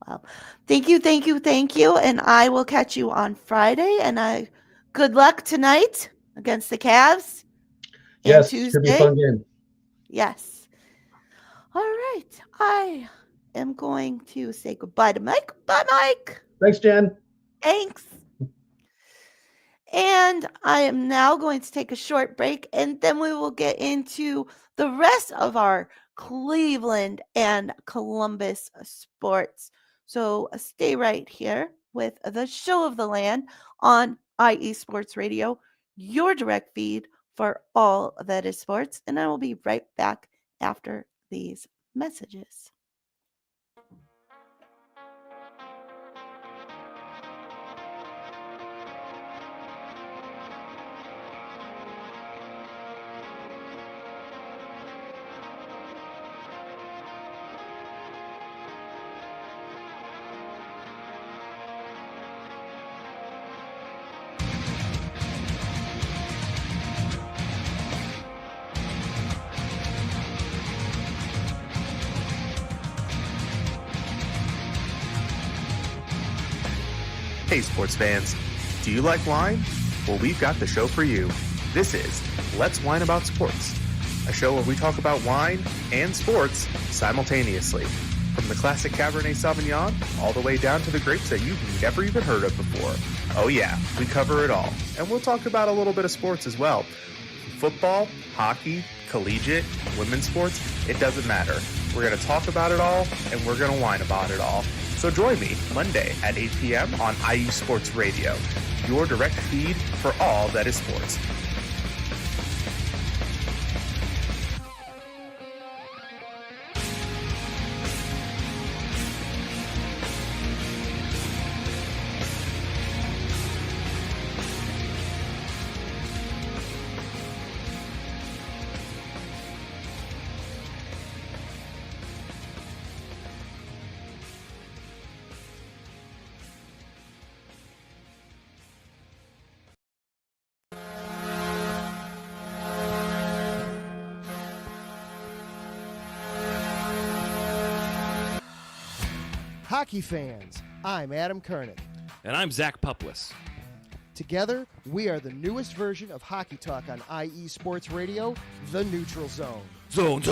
Well, thank you. And I will catch you on Friday. And good luck tonight against the Cavs. Yes, should be a fun game. Yes. All right. I am going to say goodbye to Mike. Bye, Mike. Thanks, Jen. Thanks. And I am now going to take a short break, and then we will get into the rest of our Cleveland and Columbus sports. So stay right here with the show of the land on IE Sports Radio, your direct feed for all that is sports. And I will be right back after these messages. Hey sports fans, do you like wine? Well, we've got the show for you. This is Let's Wine About Sports, a show where we talk about wine and sports simultaneously. From the classic Cabernet Sauvignon all the way down to the grapes that you've never even heard of before. Oh yeah, we cover it all. And we'll talk about a little bit of sports as well. Football, hockey, collegiate, women's sports, it doesn't matter. We're going to talk about it all, and we're going to whine about it all. So join me Monday at 8 p.m. on IE Sports Radio. your direct feed for all that is sports. Hockey fans, I'm Adam Kernick. And I'm Zach Puplis. Together, we are the newest version of Hockey Talk on IE Sports Radio, The Neutral Zone. Zone.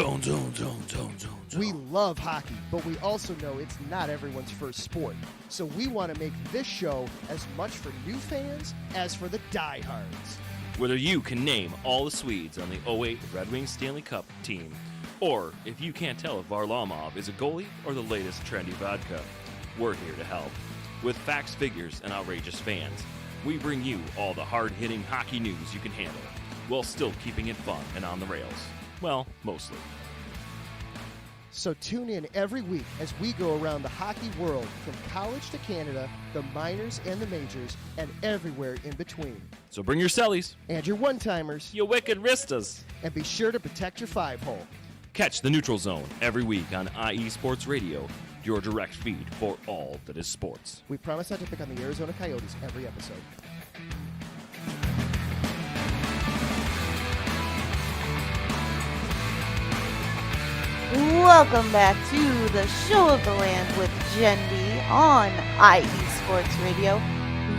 We love hockey, but we also know it's not everyone's first sport. So we want to make this show as much for new fans as for the diehards. Whether you can name all the Swedes on the '08 Red Wings Stanley Cup team, or if you can't tell if Varlamov is a goalie or the latest trendy vodka, we're here to help. With facts, figures, and outrageous fans, we bring you all the hard-hitting hockey news you can handle, while still keeping it fun and on the rails. Well, mostly. So tune in every week as we go around the hockey world, from college to Canada, the minors and the majors, and everywhere in between. So bring your cellies, And your one-timers, you wicked wristas. and be sure to protect your five-hole. Catch the Neutral Zone every week on IE Sports Radio, your direct feed for all that is sports. We promise not to pick on the Arizona Coyotes every episode. Welcome back to the Show of the Land with Jenn B on IE Sports Radio,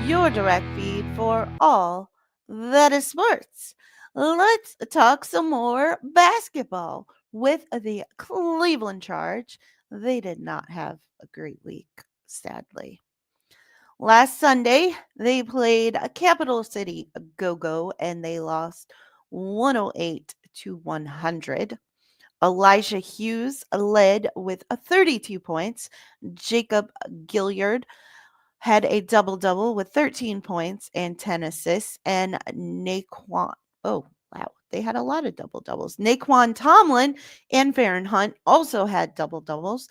your direct feed for all that is sports. Let's talk some more basketball with the Cleveland Charge. They did not have a great week, sadly. Last Sunday, they played a Capital City Go-Go and they lost 108-100. Elijah Hughes led with 32 points. Jacob Gilliard had a double-double with 13 points and 10 assists. And Naquan, oh, wow, they had a lot of double-doubles. Naquan Tomlin and Farron Hunt also had double-doubles.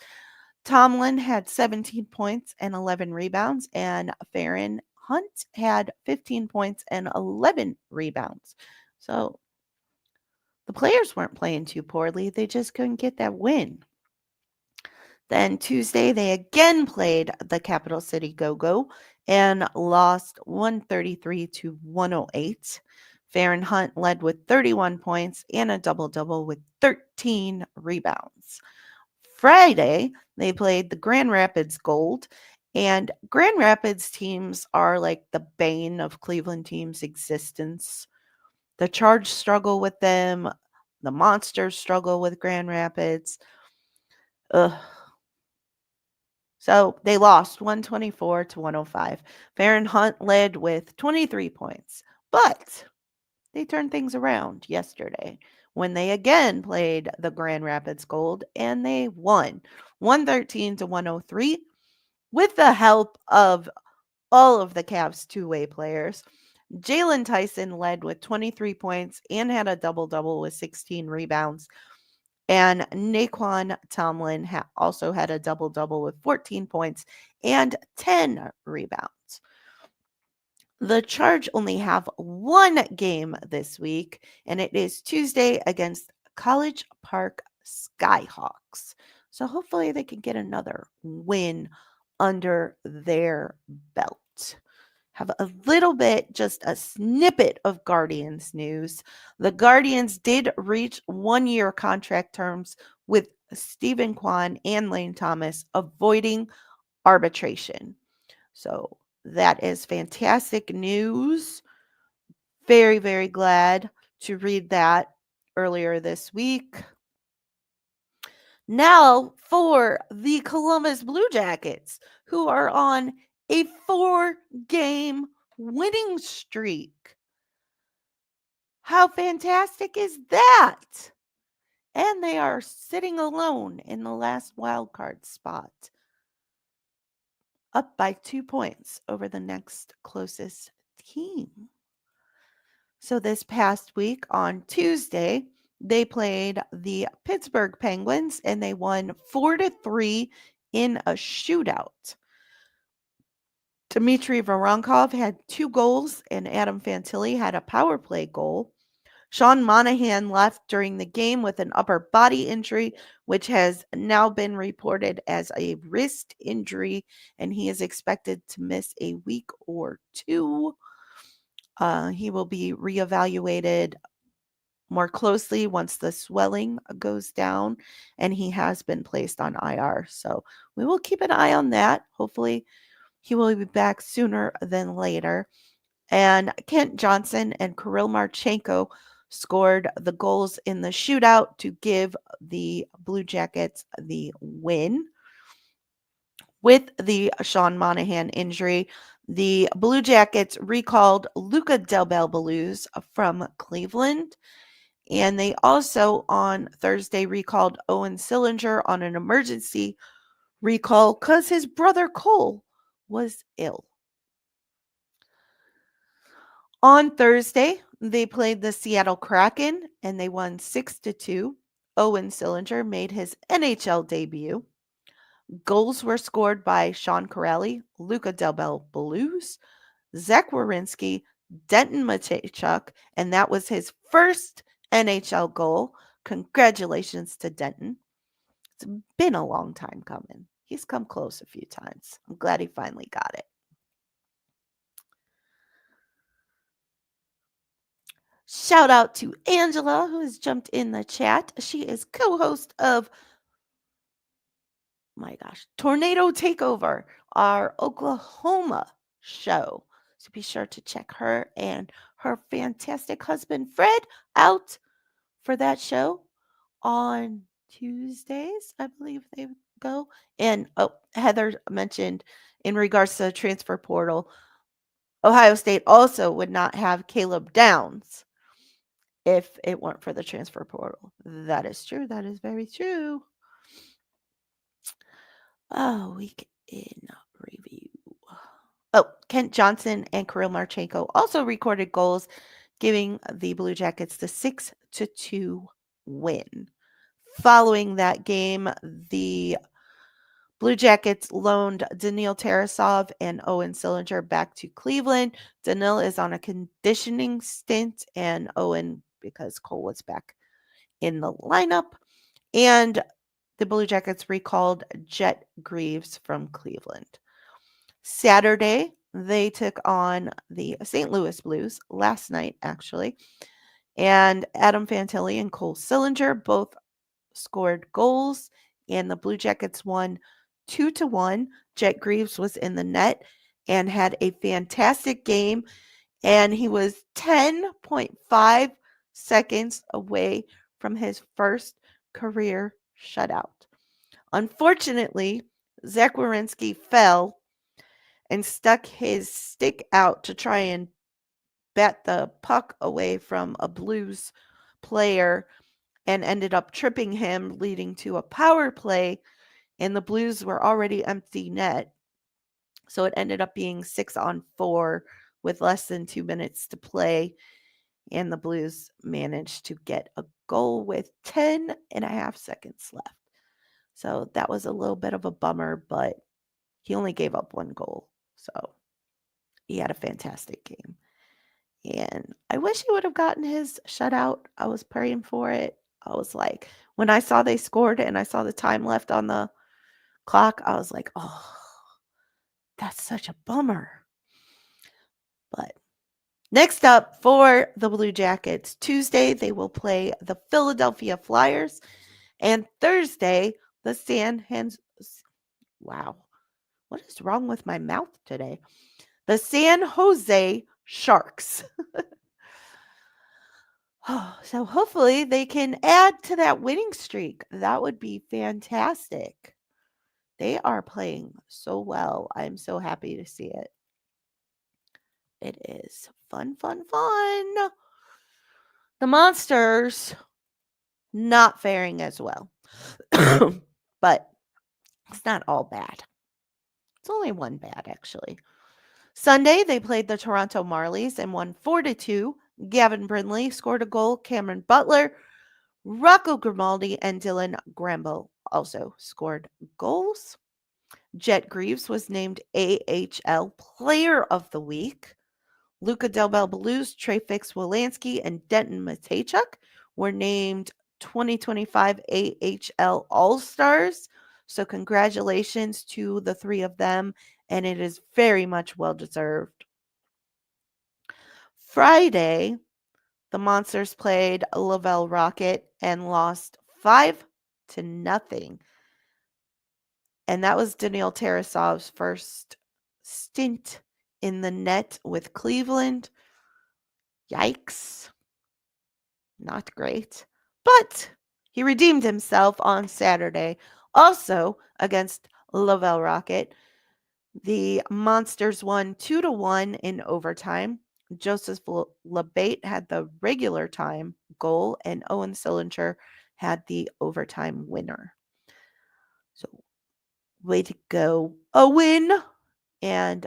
Tomlin had 17 points and 11 rebounds, and Farron Hunt had 15 points and 11 rebounds. So the players weren't playing too poorly. They just couldn't get that win. Then Tuesday, they again played the Capital City Go-Go and lost 133-108. Farron Hunt led with 31 points and a double-double with 13 rebounds. Friday, they played the Grand Rapids Gold, and Grand Rapids teams are like the bane of Cleveland teams' existence. The Charge struggle with them. The Monsters struggle with Grand Rapids. Ugh. So they lost 124-105. Farron Hunt led with 23 points, but they turned things around yesterday when they again played the Grand Rapids Gold and they won 113-103 with the help of all of the Cavs two-way players. Jalen Tyson led with 23 points and had a double-double with 16 rebounds. And Naquan Tomlin also had a double-double with 14 points and 10 rebounds. The Charge only have one game this week, and it is Tuesday against College Park Skyhawks. So hopefully they can get another win under their belt. Have a little bit, just a snippet of Guardians news. The Guardians did reach one-year contract terms with Stephen Kwan and Lane Thomas, avoiding arbitration. So that is fantastic news. Very, very glad to read that earlier this week. Now for the Columbus Blue Jackets, who are on a 4-game winning streak. How fantastic is that? And they are sitting alone in the last wild card spot, up by 2 points over the next closest team. So this past week on Tuesday, they played the Pittsburgh Penguins and they won 4-3 in a shootout. Dmitry Voronkov had 2 goals and Adam Fantilli had a power play goal. Sean Monahan left during the game with an upper body injury, which has now been reported as a wrist injury, and he is expected to miss a week or 2. He will be reevaluated more closely once the swelling goes down, and he has been placed on IR. So we will keep an eye on that. Hopefully, he will be back sooner than later. And Kent Johnson and Kirill Marchenko scored the goals in the shootout to give the Blue Jackets the win. With the Sean Monahan injury, the Blue Jackets recalled Luca Del Belbaluz from Cleveland. And they also on Thursday recalled Owen Sillinger on an emergency recall because his brother Cole was ill. On Thursday, they played the Seattle Kraken and they won 6-2. Owen Sillinger made his NHL debut. Goals were scored by Sean Corelli, Luca Del Belbaluz, Zach Werenski, Denton Mateychuk, and that was his first NHL goal. Congratulations to Denton. It's been a long time coming. He's come close a few times. I'm glad he finally got it. Shout out to Angela, who has jumped in the chat. She is co-host of, Tornado Takeover, our Oklahoma show. So be sure to check her and her fantastic husband, Fred, out for that show on Tuesdays, I believe they go. And Heather mentioned in regards to the transfer portal, Ohio State also would not have Caleb Downs if it weren't for the transfer portal. That is true. That is very true. Oh, week in review. Oh, Kent Johnson and Kirill Marchenko also recorded goals, giving the Blue Jackets the 6-2 win. Following that game, the Blue Jackets loaned Daniil Tarasov and Owen Sillinger back to Cleveland. Daniil is on a conditioning stint, and Owen, because Cole was back in the lineup. And the Blue Jackets recalled Jet Greaves from Cleveland. Saturday, they took on the St. Louis Blues last night, actually. And Adam Fantilli and Cole Sillinger both scored goals, and the Blue Jackets won 2-1. Jet Greaves was in the net and had a fantastic game, and he was 10.5 seconds away from his first career shutout. Unfortunately, Zach Werenski fell and stuck his stick out to try and bat the puck away from a Blues player and ended up tripping him, leading to a power play, and the Blues were already empty net. So it ended up being 6-on-4 with less than 2 minutes to play, and the Blues managed to get a goal with 10 and a half seconds left. So that was a little bit of a bummer, but he only gave up 1 goal. So he had a fantastic game. And I wish he would have gotten his shutout. I was praying for it. I was like, when I saw they scored and I saw the time left on the clock, I was like, oh, that's such a bummer. But next up for the Blue Jackets, Tuesday, they will play the Philadelphia Flyers. And Thursday, the wow, what is wrong with my mouth today? The San Jose Sharks. So hopefully they can add to that winning streak. That would be fantastic. They are playing so well. I'm so happy to see it. It is fun, fun, fun. The Monsters not faring as well. But it's not all bad. It's only one bad, actually. Sunday, they played the Toronto Marlies and won 4-2. Gavin Brindley scored a goal. Cameron Butler, Rocco Grimaldi, and Dylan Gramble also scored goals. Jet Greaves was named AHL Player of the Week. Luca Del Bel Blues, Trey Fix Wolanski, and Denton Matejchuk were named 2025 AHL All-Stars. So congratulations to the three of them, and it is very much well-deserved. Friday, the Monsters played Laval Rocket and lost 5-0. And that was Daniil Tarasov's first stint in the net with Cleveland. Yikes. Not great. But he redeemed himself on Saturday, also against Laval Rocket. The Monsters won 2-1 in overtime. Joseph Labate had the regular time goal, and Owen Sillinger had the overtime winner. So, way to go, Owen! And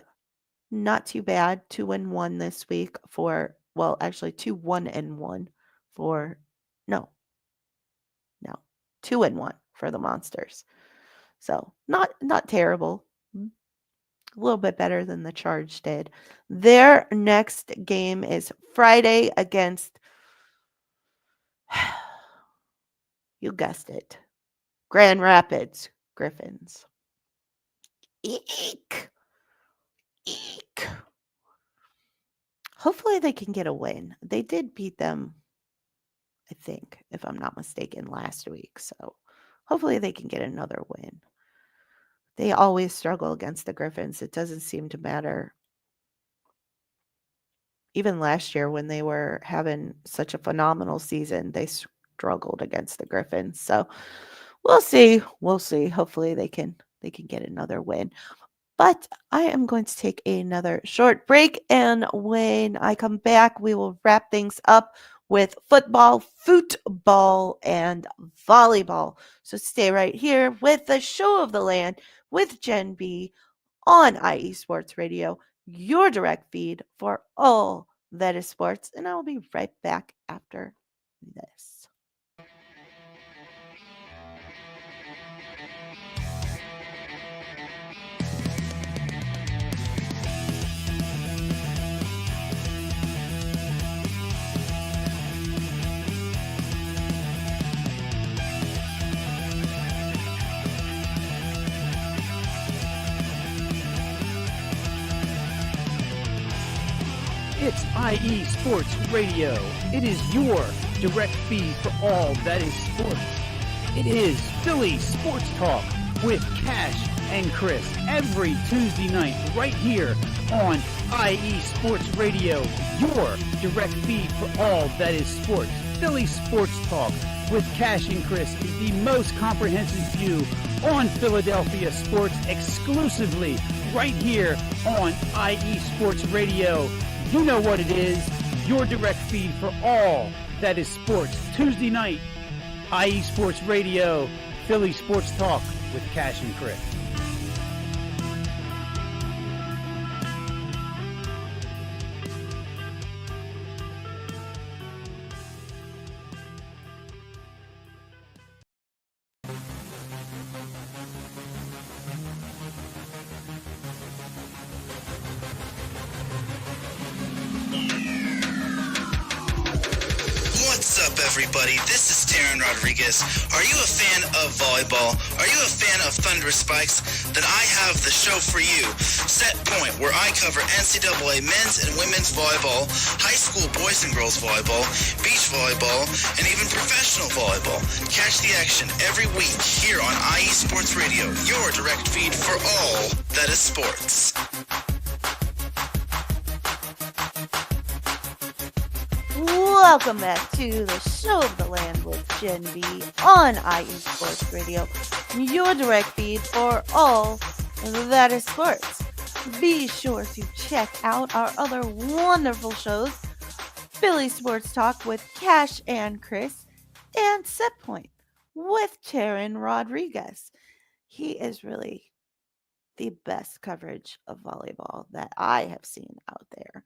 not too bad. 2-1 this week for, well, actually 2-1 for, no, 2-1 for the Monsters. So not terrible. A little bit better than the Charge did. Their next game is Friday against, you guessed it, Grand Rapids Griffins. Eek! Eek! Hopefully they can get a win. They did beat them, I think, if I'm not mistaken, last week. So hopefully they can get another win. They always struggle against the Griffins. It doesn't seem to matter. Even last year when they were having such a phenomenal season, they struggled against the Griffins. So we'll see. We'll see. Hopefully they can get another win. But I am going to take another short break, and when I come back, we will wrap things up with football, and volleyball. So stay right here with the show of the land with Jenn B on IE Sports Radio, your direct feed for all that is sports. And I will be right back after this. It's IE Sports Radio. It is your direct feed for all that is sports. It is Philly Sports Talk with Cash and Chris every Tuesday night right here on IE Sports Radio, your direct feed for all that is sports. Philly Sports Talk with Cash and Chris is the most comprehensive view on Philadelphia sports exclusively right here on IE Sports Radio. You know what it is, your direct feed for all that is sports. Tuesday night, IE Sports Radio, Philly Sports Talk with Cash and Chris. What's up, everybody? This is Taryn Rodriguez. Are you a fan of volleyball? Are you a fan of Thunderous Spikes? Then I have the show for you, Set Point, where I cover NCAA men's and women's volleyball, high school boys and girls volleyball, beach volleyball, and even professional volleyball. Catch the action every week here on IE Sports Radio, your direct feed for all that is sports. Welcome back to the show of the land with Jenn B on IE Sports Radio, your direct feed for all that is sports. Be sure to check out our other wonderful shows, Philly Sports Talk with Cash and Chris, and Set Point with Taryn Rodriguez. He is really the best coverage of volleyball that I have seen out there.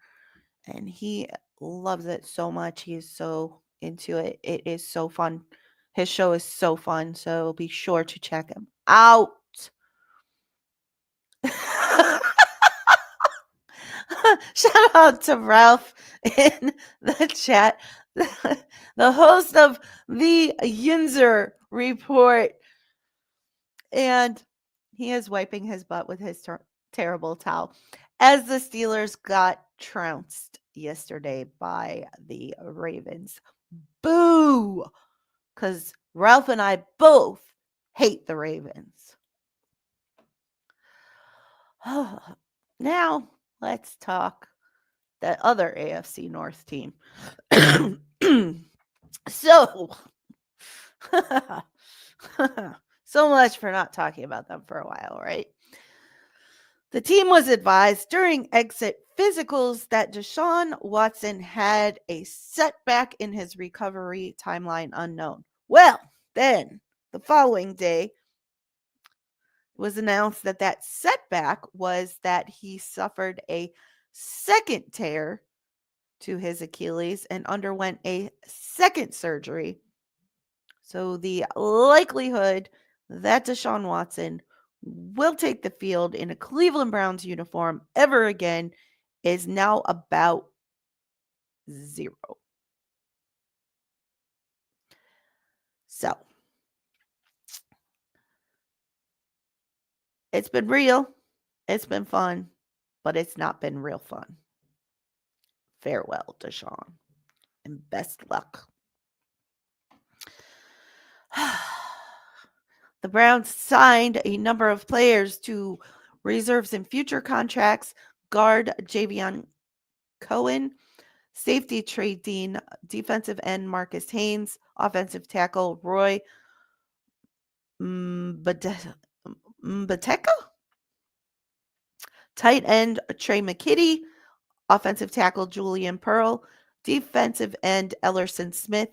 And he loves it so much. He is so into it. It is so fun. His show is so fun. So be sure to check him out. Shout out to Ralph in the chat, the host of the Yinzer Report. And he is wiping his butt with his terrible towel as the Steelers got trounced yesterday by the Ravens. Boo! Because Ralph and I both hate the Ravens. Now, let's talk the other AFC North team. So, so much for not talking about them for a while, right? The team was advised during exit physicals that Deshaun Watson had a setback in his recovery timeline unknown. Well, then the following day, it was announced that that setback was that he suffered a second tear to his Achilles and underwent a second surgery. So the likelihood that Deshaun Watson will take the field in a Cleveland Browns uniform ever again is now about 0. So it's been real, it's been fun, but it's not been real fun. Farewell, Deshaun, and best luck. The Browns signed a number of players to reserves and future contracts. Guard Javion Cohen, safety Trey Dean, defensive end Marcus Haynes, offensive tackle Roy Mbeteka, tight end Trey McKitty, offensive tackle Julian Pearl, defensive end Ellerson Smith,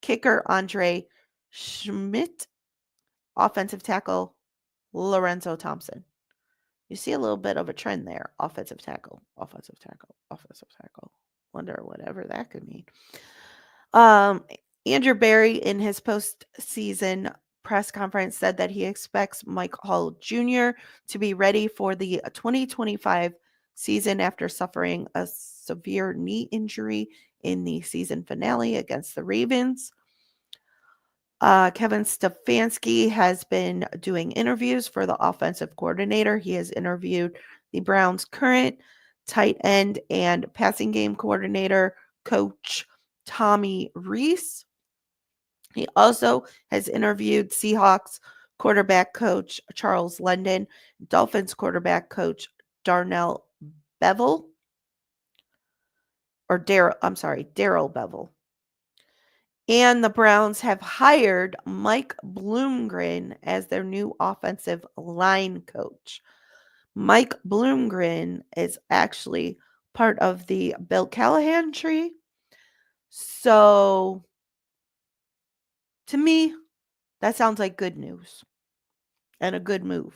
kicker Andre Schmidt, offensive tackle Lorenzo Thompson. You see a little bit of a trend there. Offensive tackle, offensive tackle, offensive tackle. Wonder whatever that could mean. Andrew Berry, in his postseason press conference, said that he expects Mike Hall Jr. to be ready for the 2025 season after suffering a severe knee injury in the season finale against the Ravens. Kevin Stefanski has been doing interviews for the offensive coordinator. He has interviewed the Browns' current tight end and passing game coordinator, Coach Tommy Rees. He also has interviewed Seahawks quarterback coach Charles London, Dolphins quarterback coach Darrell Bevell, Darrell Bevell. And the Browns have hired Mike Bloomgren as their new offensive line coach. Mike Bloomgren is actually part of the Bill Callahan tree. So, to me, that sounds like good news and a good move.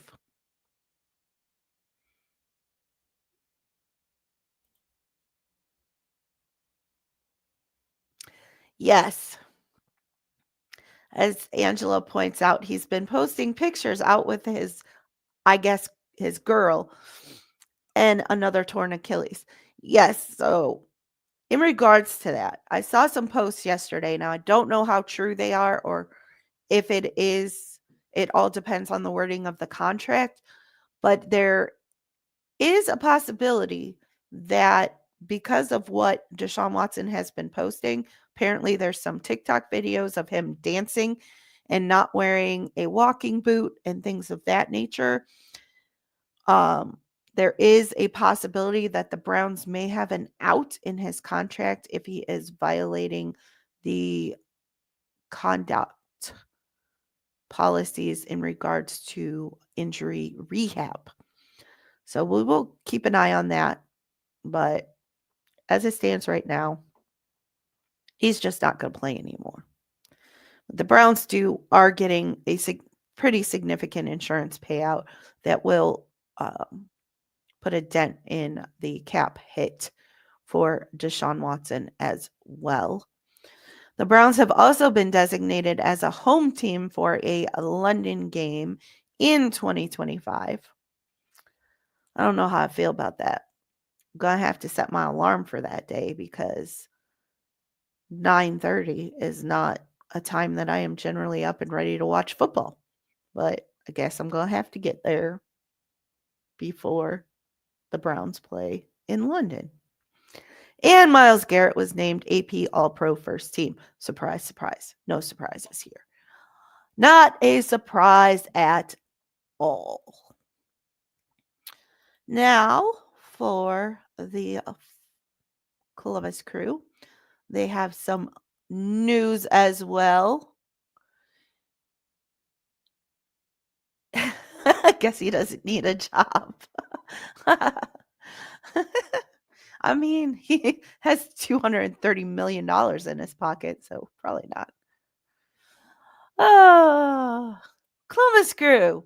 Yes. As Angela points out, he's been posting pictures out with his girl and another torn Achilles. Yes, so in regards to that, I saw some posts yesterday. Now, I don't know how true they are or if it is, it all depends on the wording of the contract, but there is a possibility that because of what Deshaun Watson has been posting, apparently there's some TikTok videos of him dancing and not wearing a walking boot and things of that nature. There is a possibility that the Browns may have an out in his contract if he is violating the conduct policies in regards to injury rehab. So we will keep an eye on that. But as it stands right now, he's just not going to play anymore. The Browns are getting a pretty significant insurance payout that will put a dent in the cap hit for Deshaun Watson as well. The Browns have also been designated as a home team for a London game in 2025. I don't know how I feel about that. I'm going to have to set my alarm for that day because 9:30 is not a time that I am generally up and ready to watch football. But I guess I'm going to have to get there before the Browns play in London. And Myles Garrett was named AP All-Pro First Team. Surprise, surprise. No surprises here. Not a surprise at all. Now, for the Columbus Crew, they have some news as well. I guess he doesn't need a job. I mean, he has $230 million in his pocket, so probably not. Oh, Columbus Crew.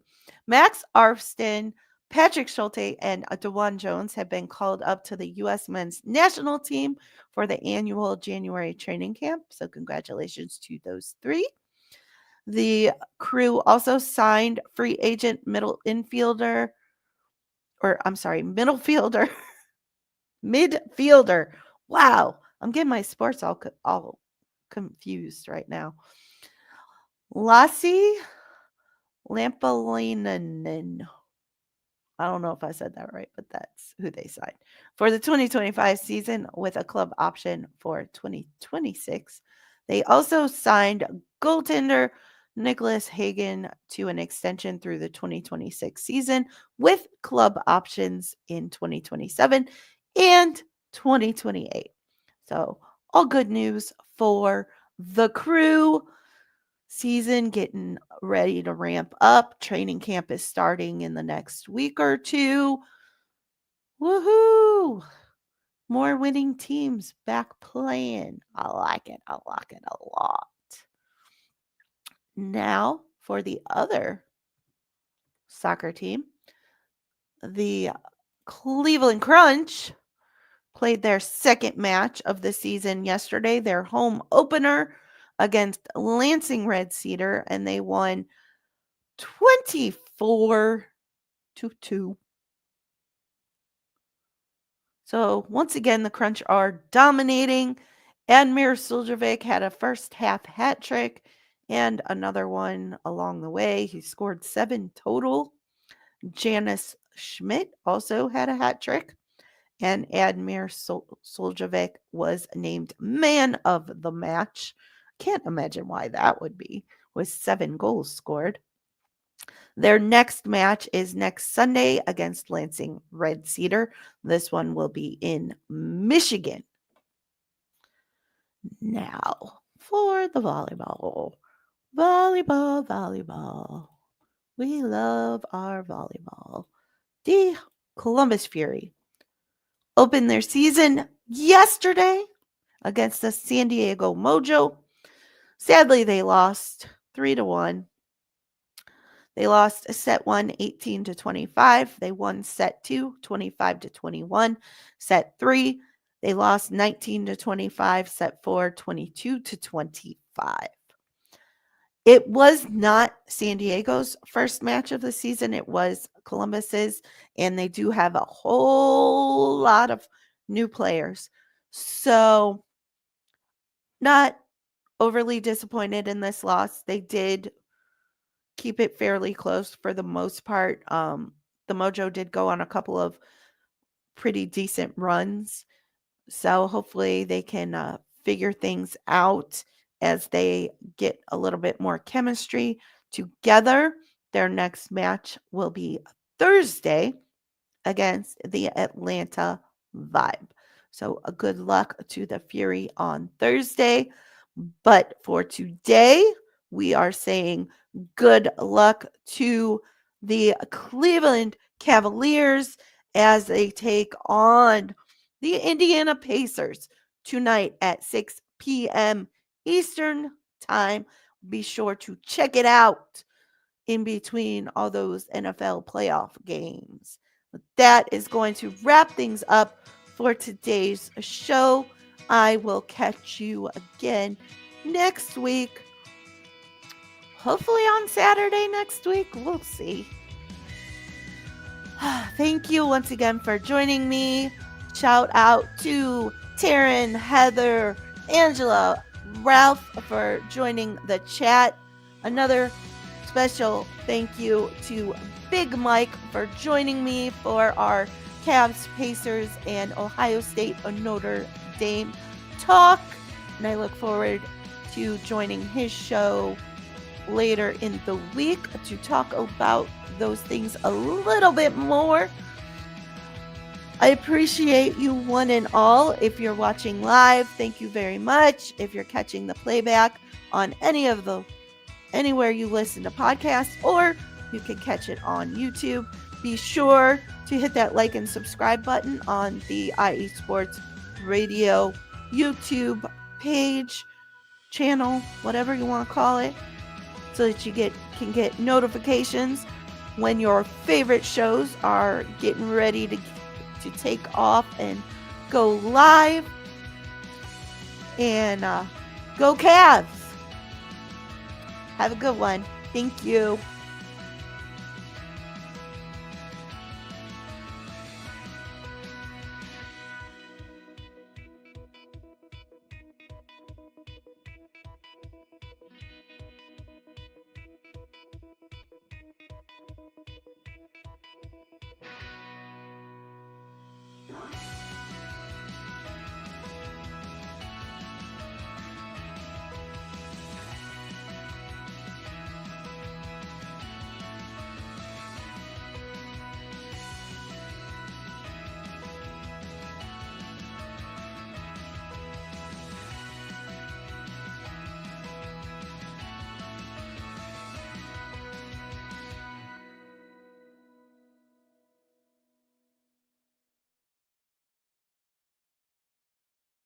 Max Arfston, Patrick Schulte, and DeJuan Jones have been called up to the U.S. men's national team for the annual January training camp. So congratulations to those three. The Crew also signed free agent midfielder. Wow, I'm getting my sports all confused right now. Lassi Lampalinen. I don't know if I said that right, but that's who they signed for the 2025 season with a club option for 2026. They also signed goaltender Nicholas Hagen to an extension through the 2026 season with club options in 2027 and 2028. So, all good news for the Crew. Season getting ready to ramp up. Training camp is starting in the next week or two. Woohoo! More winning teams back playing. I like it. I like it a lot. Now, for the other soccer team, the Cleveland Crunch played their second match of the season yesterday, their home opener against Lansing Red Cedar, and they won 24-2. So once again, the Crunch are dominating. Admir Suljovic had a first half hat trick and another one along the way. He scored 7 total. Janice Schmidt also had a hat trick. And Admir Suljovic was named man of the match. Can't imagine why that would be, with 7 goals scored. Their next match is next Sunday against Lansing Red Cedar. This one will be in Michigan. Now, for the volleyball. Volleyball. We love our volleyball. The Columbus Fury opened their season yesterday against the San Diego Mojo. Sadly, they lost 3-1. They lost set 1, 18-25. They won set 2, 25-21. Set 3, they lost 19-25. Set 4, 22-25. It was not San Diego's first match of the season. It was Columbus's, and they do have a whole lot of new players. So, not overly disappointed in this loss. They did keep it fairly close for the most part. The Mojo did go on a couple of pretty decent runs. So hopefully they can figure things out as they get a little bit more chemistry together. Their next match will be Thursday against the Atlanta Vibe. So a good luck to the Fury on Thursday. But for today, we are saying good luck to the Cleveland Cavaliers as they take on the Indiana Pacers tonight at 6 p.m. Eastern Time. Be sure to check it out in between all those NFL playoff games. That is going to wrap things up for today's show. I will catch you again next week. Hopefully on Saturday next week. We'll see. Thank you once again for joining me. Shout out to Taryn, Heather, Angela, Ralph for joining the chat. Another special thank you to Big Mike for joining me for our Cavs, Pacers, and Ohio State Notre Dame talk. And I look forward to joining his show later in the week to talk about those things a little bit more. I appreciate you one and all. If you're watching live, thank you very much. If you're catching the playback on anywhere you listen to podcasts, or you can catch it on YouTube, be sure to hit that like and subscribe button on the IE Sports Radio YouTube page, channel, whatever you want to call it, so that you can get notifications when your favorite shows are getting ready to take off and go live. And go Cavs! Have a good one. Thank you.